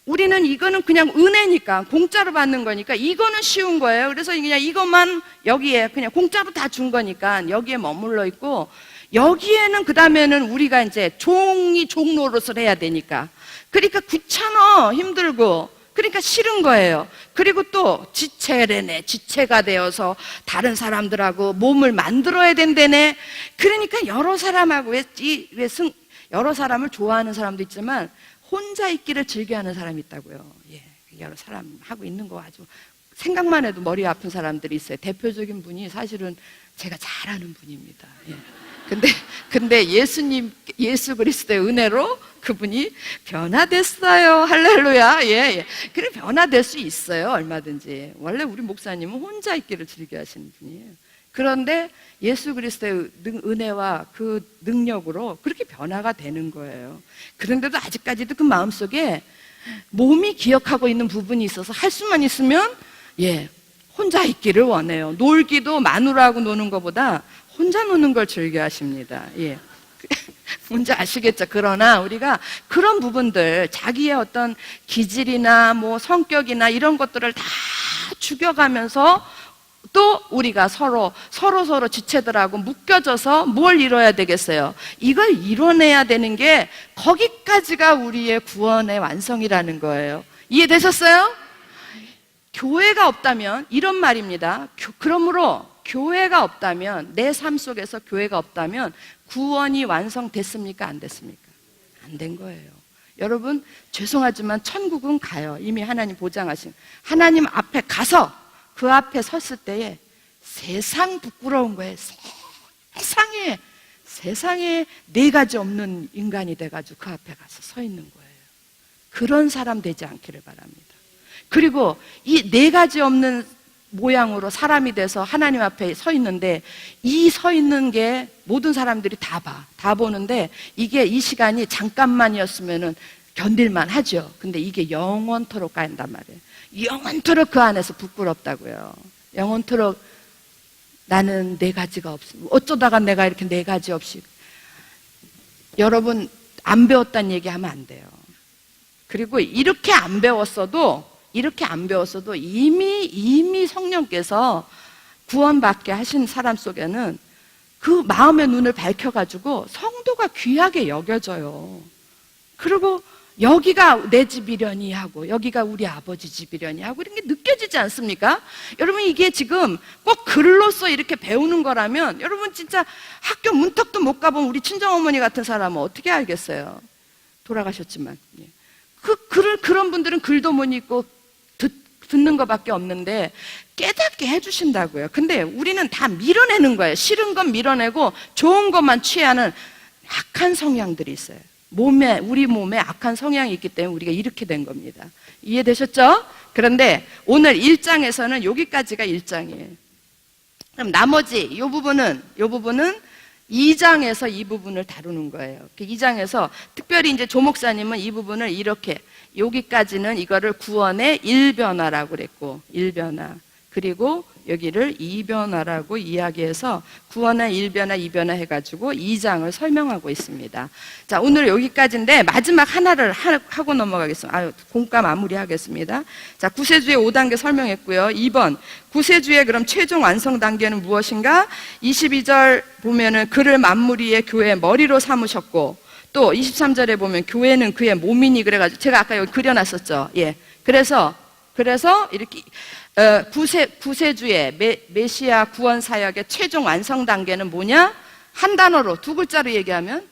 [SPEAKER 1] 우리는 이거는 그냥 은혜니까, 공짜로 받는 거니까 이거는 쉬운 거예요. 그래서 그냥 이것만 여기에 그냥 공짜로 다 준 거니까 여기에 머물러 있고, 여기에는 그 다음에는 우리가 이제 종 노릇을 해야 되니까, 그러니까 귀찮아, 힘들고, 그러니까 싫은 거예요. 그리고 또 지체가 되어서 다른 사람들하고 몸을 만들어야 된다네. 그러니까 여러 사람을 좋아하는 사람도 있지만 혼자 있기를 즐겨하는 사람이 있다고요. 여러 사람하고 있는 거 아주 생각만 해도 머리 아픈 사람들이 있어요. 대표적인 분이 사실은 제가 잘 아는 분입니다. 근데 예수 그리스도의 은혜로 그분이 변화됐어요. 할렐루야. 예, 예. 그래, 변화될 수 있어요. 얼마든지. 원래 우리 목사님은 혼자 있기를 즐겨 하시는 분이에요. 그런데 예수 그리스도의 은혜와 그 능력으로 그렇게 변화가 되는 거예요. 그런데도 아직까지도 그 마음속에 몸이 기억하고 있는 부분이 있어서 할 수만 있으면 혼자 있기를 원해요. 놀기도 마누라하고 노는 것보다 혼자 노는 걸 즐겨 하십니다. 뭔지 아시겠죠? 그러나 우리가 그런 부분들, 자기의 어떤 기질이나 뭐 성격이나 이런 것들을 다 죽여가면서 또 우리가 서로 지체들하고 묶여져서 뭘 이뤄야 되겠어요? 이걸 이뤄내야 되는 게 거기까지가 우리의 구원의 완성이라는 거예요. 이해되셨어요? 교회가 없다면 이런 말입니다. 그러므로 교회가 없다면, 내 삶 속에서 교회가 없다면 구원이 완성됐습니까? 안 됐습니까? 안 된 거예요. 여러분, 죄송하지만 천국은 가요. 이미 하나님 보장하신. 하나님 앞에 가서 그 앞에 섰을 때에 세상 부끄러운 거예요. 세상에 네 가지 없는 인간이 돼가지고 그 앞에 가서 서 있는 거예요. 그런 사람 되지 않기를 바랍니다. 그리고 이 네 가지 없는 모양으로 사람이 돼서 하나님 앞에 서 있는데, 이 서 있는 게 모든 사람들이 다 보는데, 이게 이 시간이 잠깐만이었으면은 견딜만 하죠. 근데 이게 영원토록 간단 말이에요. 영원토록 그 안에서 부끄럽다고요. 영원토록 나는 네 가지가 없어. 어쩌다가 내가 이렇게 네 가지 없이. 여러분, 안 배웠다는 얘기 하면 안 돼요. 그리고 이렇게 안 배웠어도 이미 성령께서 구원받게 하신 사람 속에는 그 마음의 눈을 밝혀가지고 성도가 귀하게 여겨져요. 그리고 여기가 내 집이려니 하고, 여기가 우리 아버지 집이려니 하고, 이런 게 느껴지지 않습니까? 여러분, 이게 지금 꼭 글로써 이렇게 배우는 거라면, 여러분 진짜 학교 문턱도 못 가본 우리 친정어머니 같은 사람은 어떻게 알겠어요? 돌아가셨지만. 그런 분들은 글도 못 읽고 듣는 것밖에 없는데 깨닫게 해주신다고요. 근데 우리는 다 밀어내는 거예요. 싫은 건 밀어내고 좋은 것만 취하는 악한 성향들이 있어요. 우리 몸에 악한 성향이 있기 때문에 우리가 이렇게 된 겁니다. 이해되셨죠? 그런데 오늘 1장에서는 여기까지가 1장이에요. 그럼 나머지 이 부분은 2장에서 이 부분을 다루는 거예요. 2장에서 특별히 이제 조 목사님은 이 부분을 이렇게, 여기까지는 이거를 구원의 1변화라고 그랬고, 1변화. 그리고 여기를 2변화라고 이야기해서 구원의 1변화, 2변화 해가지고 2장을 설명하고 있습니다. 자, 오늘 여기까지인데 마지막 하나를 하고 넘어가겠습니다. 공과 마무리하겠습니다. 자, 구세주의 5단계 설명했고요. 2번, 구세주의 그럼 최종 완성 단계는 무엇인가? 22절 보면은 그를 만물 위의 교회의 머리로 삼으셨고, 또 23절에 보면 교회는 그의 몸이니, 그래가지고 제가 아까 여기 그려놨었죠. 그래서 이렇게 구세주의 메시아 구원 사역의 최종 완성 단계는 뭐냐? 한 단어로 두 글자로 얘기하면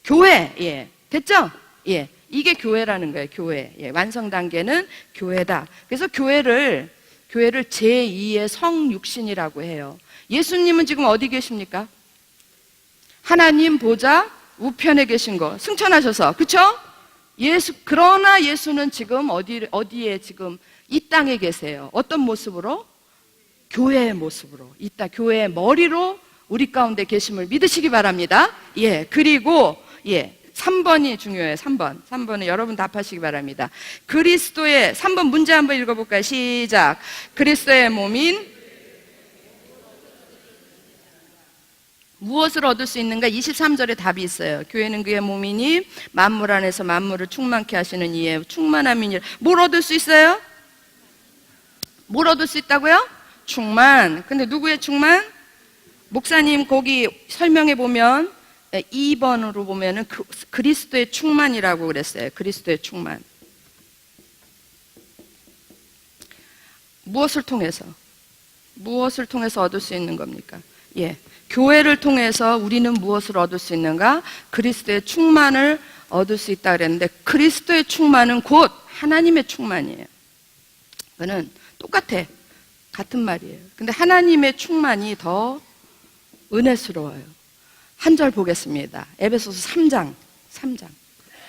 [SPEAKER 1] 교회. 됐죠? 이게 교회라는 거예요. 교회. 완성 단계는 교회다. 그래서 교회를 제2의 성육신이라고 해요. 예수님은 지금 어디 계십니까? 하나님 보좌 우편에 계신 거 승천하셔서, 그렇죠? 그러나 예수는 지금 어디에 지금 이 땅에 계세요. 어떤 모습으로? 교회의 모습으로. 교회의 머리로 우리 가운데 계심을 믿으시기 바랍니다. 그리고 3번이 중요해요. 3번은 여러분 답하시기 바랍니다. 그리스도의 3번 문제 한번 읽어볼까요? 시작. 그리스도의 몸인 무엇을 얻을 수 있는가? 23절에 답이 있어요. 교회는 그의 몸이니 만물 안에서 만물을 충만케 하시는 이의 충만함이니. 뭘 얻을 수 있어요? 뭘 얻을 수 있다고요? 충만. 근데 누구의 충만? 목사님 거기 설명해 보면 2번으로 보면은 그리스도의 충만이라고 그랬어요. 그리스도의 충만. 무엇을 통해서 얻을 수 있는 겁니까? 교회를 통해서 우리는 무엇을 얻을 수 있는가? 그리스도의 충만을 얻을 수 있다 그랬는데, 그리스도의 충만은 곧 하나님의 충만이에요. 그거는 같은 말이에요. 근데 하나님의 충만이 더 은혜스러워요. 한 절 보겠습니다. 에베소서 3장.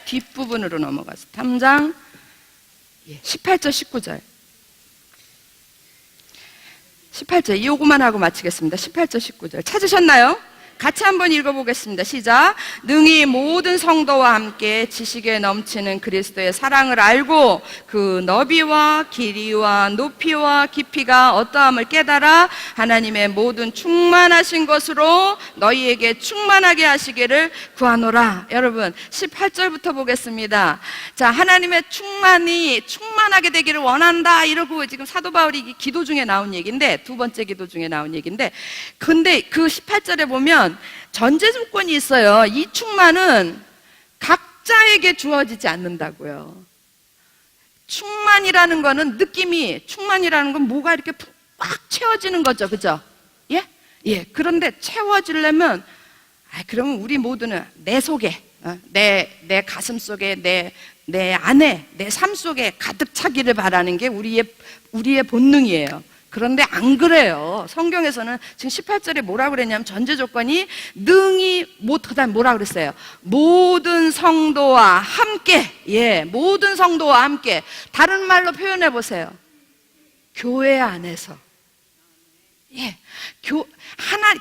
[SPEAKER 1] 뒷부분으로 넘어가서 3장 18절 19절 18절 요거만 하고 마치겠습니다. 18절 19절 찾으셨나요? 같이 한번 읽어보겠습니다. 시작. 능히 모든 성도와 함께 지식에 넘치는 그리스도의 사랑을 알고 그 너비와 길이와 높이와 깊이가 어떠함을 깨달아 하나님의 모든 충만하신 것으로 너희에게 충만하게 하시기를 구하노라. 여러분 18절부터 보겠습니다. 자, 하나님의 충만하게 되기를 원한다 이러고 지금 사도 바울이 기도 중에 나온 얘기인데, 두 번째 기도 중에 나온 얘기인데, 근데 그 18절에 보면 전제 조건이 있어요. 이 충만은 각자에게 주어지지 않는다고요. 충만이라는 거는 충만이라는 건 뭐가 이렇게 꽉 채워지는 거죠. 그죠? 예? 예. 그런데 채워지려면, 그러면 우리 모두는 내 속에, 내 가슴 속에, 내 안에, 내 삶 속에 가득 차기를 바라는 게 우리의 본능이에요. 그런데 안 그래요. 성경에서는 지금 18절에 뭐라 그랬냐면 전제 조건이 능히 그다음 뭐라 그랬어요? 모든 성도와 함께. 모든 성도와 함께. 다른 말로 표현해 보세요. 교회 안에서.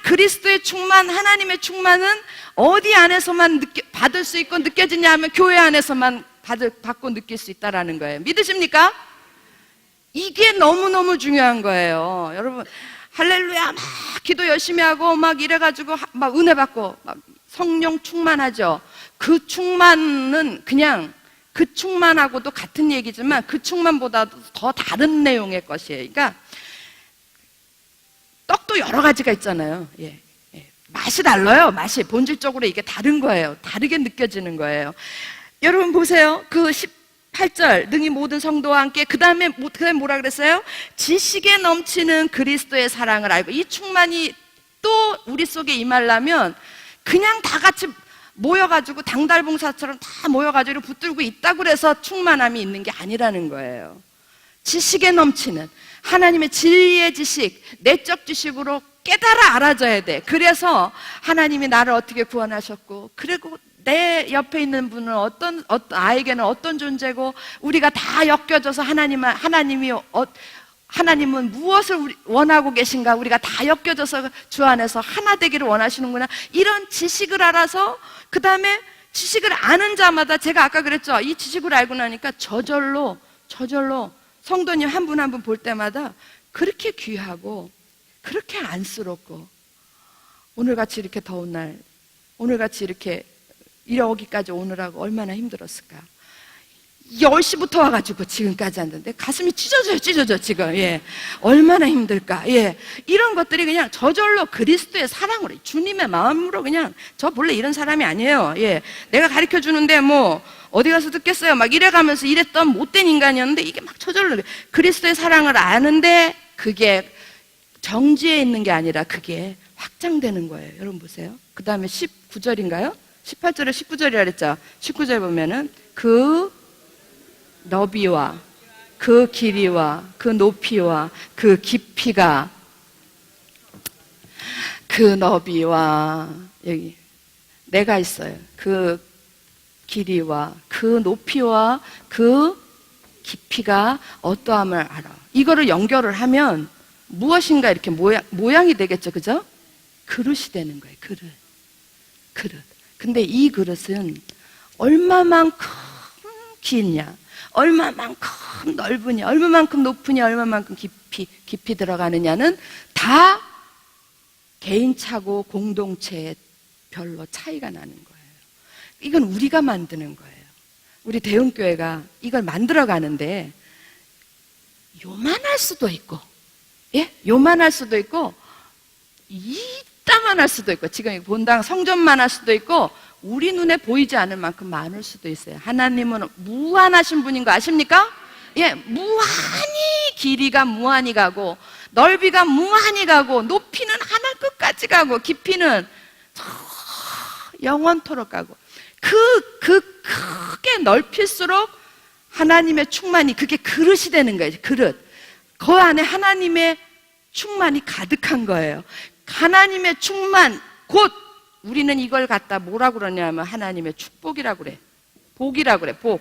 [SPEAKER 1] 그리스도의 충만, 하나님의 충만은 어디 안에서만 받을 수 있고 느껴지냐 하면 교회 안에서만 받고 느낄 수 있다라는 거예요. 믿으십니까? 이게 너무너무 중요한 거예요. 여러분, 할렐루야, 막 기도 열심히 하고, 막 이래가지고, 막 은혜 받고, 막 성령 충만하죠. 그 충만은 그냥, 그 충만하고도 같은 얘기지만, 그 충만보다도 더 다른 내용의 것이에요. 그러니까, 떡도 여러 가지가 있잖아요. 맛이 달라요. 맛이. 본질적으로 이게 다른 거예요. 다르게 느껴지는 거예요. 여러분 보세요. 그 18절 능히 모든 성도와 함께 그 다음에 뭐라 그랬어요? 지식에 넘치는 그리스도의 사랑을 알고. 이 충만이 또 우리 속에 임하려면 그냥 다 같이 모여가지고 당달봉사처럼 다 모여가지고 붙들고 있다고 그래서 충만함이 있는 게 아니라는 거예요. 지식에 넘치는 하나님의 진리의 지식, 내적 지식으로 깨달아 알아져야 돼. 그래서 하나님이 나를 어떻게 구원하셨고, 그리고 내 옆에 있는 분은 아에게는 어떤 존재고, 우리가 다 엮여져서 하나님은 무엇을 원하고 계신가, 우리가 다 엮여져서 주 안에서 하나 되기를 원하시는구나. 이런 지식을 알아서, 그 다음에 지식을 아는 자마다, 제가 아까 그랬죠. 이 지식을 알고 나니까 저절로 성도님 한 분 한 분 볼 때마다 그렇게 귀하고 그렇게 안쓰럽고, 오늘같이 이렇게 더운 날, 오늘같이 이렇게 여기까지 오느라고 얼마나 힘들었을까. 10시부터 와가지고 지금까지 왔는데 가슴이 찢어져 지금. 얼마나 힘들까. 이런 것들이 그냥 저절로 그리스도의 사랑으로, 주님의 마음으로, 그냥 저 본래 이런 사람이 아니에요. 내가 가르쳐 주는데 뭐 어디 가서 듣겠어요. 막 이래가면서 이랬던 못된 인간이었는데, 이게 막 저절로 그리스도의 사랑을 아는데, 그게 정지해 있는 게 아니라 그게 확장되는 거예요. 여러분 보세요. 그 다음에 19절인가요? 18절에 19절이라 그랬죠. 19절 보면은 그 너비와 그 길이와 그 높이와 그 깊이가, 그 너비와, 여기 내가 있어요. 그 길이와 그 높이와 그 깊이가 어떠함을 알아. 이거를 연결을 하면 무엇인가 이렇게 모양이 되겠죠. 그죠? 그릇이 되는 거예요. 그릇. 근데 이 그릇은 얼마만큼 기냐, 얼마만큼 넓으냐, 얼마만큼 높으냐, 얼마만큼 깊이 들어가느냐는 다 개인차고 공동체에 별로 차이가 나는 거예요. 이건 우리가 만드는 거예요. 우리 대흥교회가 이걸 만들어 가는데, 요만할 수도 있고, 요만할 수도 있고, 이따만할 수도 있고, 지금 본당 성전만 할 수도 있고, 우리 눈에 보이지 않을 만큼 많을 수도 있어요. 하나님은 무한하신 분인 거 아십니까? 무한히 길이가 무한히 가고, 넓이가 무한히 가고, 높이는 하늘 끝까지 가고, 깊이는 영원토록 가고, 크게 넓힐수록 하나님의 충만이, 그게 그릇이 되는 거예요. 그릇. 그 안에 하나님의 충만이 가득한 거예요. 하나님의 충만, 곧 우리는 이걸 갖다 뭐라고 그러냐면 하나님의 축복이라고 그래. 복이라고 그래, 복.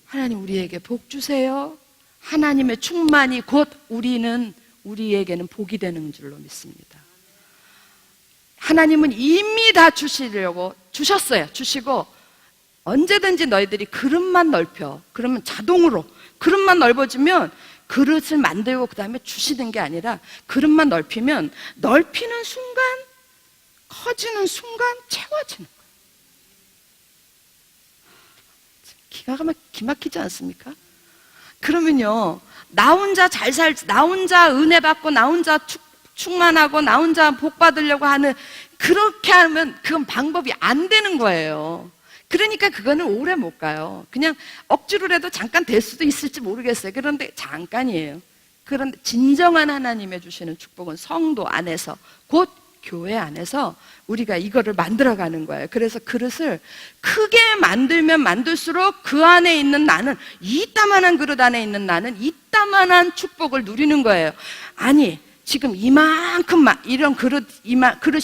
[SPEAKER 1] 하나님 우리에게 복 주세요. 하나님의 충만이 곧 우리에게는 복이 되는 줄로 믿습니다. 하나님은 이미 다 주시려고 주셨어요. 주시고 언제든지 너희들이 그릇만 넓혀. 그러면 자동으로 그릇만 넓어지면 그릇을 만들고 그 다음에 주시는 게 아니라 그릇만 넓히면 넓히는 순간, 커지는 순간 채워지는 거예요. 기가 막히지 않습니까? 그러면요, 나 혼자 나 혼자 은혜 받고, 나 혼자 충만하고, 나 혼자 복 받으려고 하는, 그렇게 하면 그건 방법이 안 되는 거예요. 그러니까 그거는 오래 못 가요. 그냥 억지로라도 잠깐 될 수도 있을지 모르겠어요. 그런데 잠깐이에요. 그런데 진정한 하나님의 주시는 축복은 성도 안에서, 곧 교회 안에서 우리가 이거를 만들어가는 거예요. 그래서 그릇을 크게 만들면 만들수록 그 안에 있는 나는, 이따만한 그릇 안에 있는 나는 이따만한 축복을 누리는 거예요. 아니, 지금 이만큼만, 이런 그릇이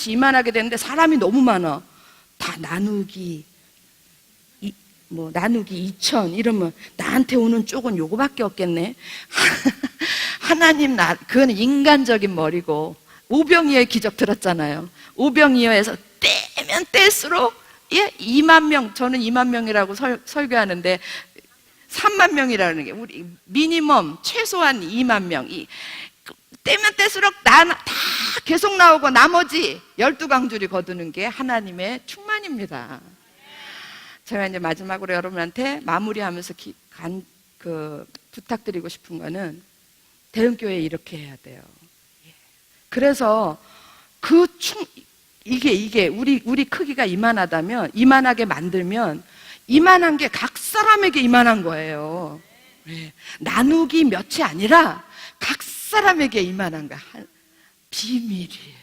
[SPEAKER 1] 이만하게 되는데 사람이 너무 많아. 다 나누기 2,000 이러면 나한테 오는 쪽은 요거밖에 없겠네. 하나님 그건 인간적인 머리고, 오병이어의 기적 들었잖아요. 오병이어에서 떼면 뗄수록 2만 명, 저는 2만 명이라고 설교하는데 3만 명이라는 게 우리 미니멈 최소한 2만 명. 떼면 뗄수록 다 계속 나오고 나머지 12강줄이 거두는 게 하나님의 충만입니다. 제가 이제 마지막으로 여러분한테 마무리하면서 부탁드리고 싶은 거는, 대흥교회 이렇게 해야 돼요. 그래서 이게 우리 크기가 이만하다면, 이만하게 만들면 이만한 게 각 사람에게 이만한 거예요. 나누기 몇이 아니라 각 사람에게 이만한 거야. 비밀이에요.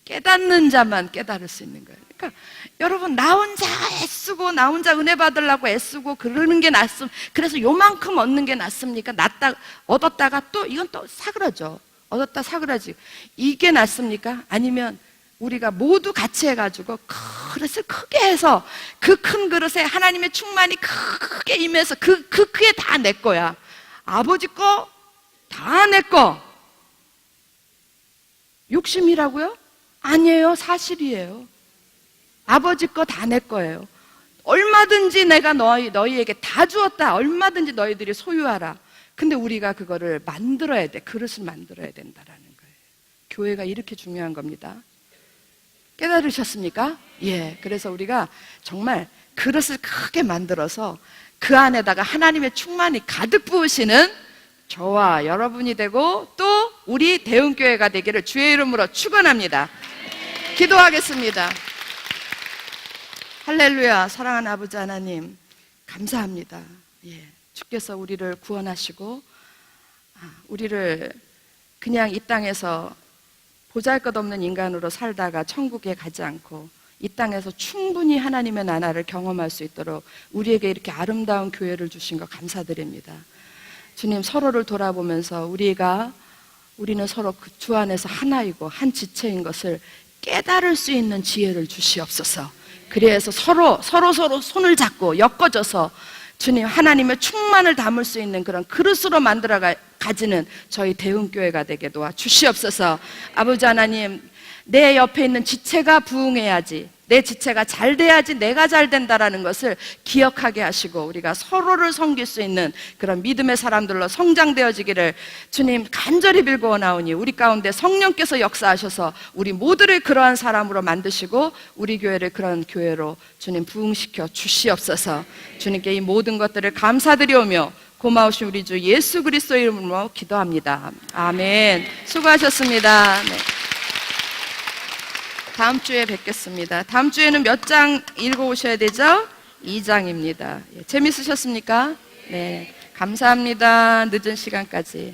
[SPEAKER 1] 깨닫는 자만 깨달을 수 있는 거예요. 그러니까 여러분, 나 혼자 애쓰고 나 혼자 은혜 받으려고 애쓰고 그러는 게 그래서 요만큼 얻는 게 낫습니까? 얻었다가 또 이건 또 사그라져. 얻었다 사그라지. 이게 낫습니까? 아니면 우리가 모두 같이 해가지고 그릇을 크게 해서 그 큰 그릇에 하나님의 충만이 크게 임해서 그 크게 다 내 거야. 아버지 거 다 내 거. 욕심이라고요? 아니에요. 사실이에요. 아버지 거 다 내 거예요. 얼마든지 내가 너희에게 다 주었다. 얼마든지 너희들이 소유하라. 근데 우리가 그거를 만들어야 돼. 그릇을 만들어야 된다라는 거예요. 교회가 이렇게 중요한 겁니다. 깨달으셨습니까? 예. 그래서 우리가 정말 그릇을 크게 만들어서 그 안에다가 하나님의 충만이 가득 부으시는 저와 여러분이 되고, 또 우리 대흥교회가 되기를 주의 이름으로 축원합니다. 기도하겠습니다. 할렐루야. 사랑하는 아버지 하나님, 감사합니다. 예. 주께서 우리를 구원하시고 우리를 그냥 이 땅에서 보잘것없는 인간으로 살다가 천국에 가지 않고 이 땅에서 충분히 하나님의 나라를 경험할 수 있도록 우리에게 이렇게 아름다운 교회를 주신 거 감사드립니다. 주님, 서로를 돌아보면서 우리는 서로 그 주 안에서 하나이고 한 지체인 것을 깨달을 수 있는 지혜를 주시옵소서. 그래서 서로 손을 잡고 엮어져서 주님, 하나님의 충만을 담을 수 있는 그런 그릇으로 만들어 가지는 저희 대흥교회가 되게 도와 주시옵소서. 아버지 하나님, 내 옆에 있는 지체가 부흥해야지, 내 지체가 잘 돼야지 내가 잘 된다라는 것을 기억하게 하시고 우리가 서로를 섬길 수 있는 그런 믿음의 사람들로 성장되어지기를 주님 간절히 빌고 원하오니, 우리 가운데 성령께서 역사하셔서 우리 모두를 그러한 사람으로 만드시고 우리 교회를 그런 교회로 주님 부흥시켜 주시옵소서. 주님께 이 모든 것들을 감사드리오며 고마우신 우리 주 예수 그리스도 이름으로 기도합니다. 아멘. 수고하셨습니다. 네. 다음 주에 뵙겠습니다. 다음 주에는 몇 장 읽어오셔야 되죠? 2장입니다. 재밌으셨습니까? 네. 감사합니다. 늦은 시간까지.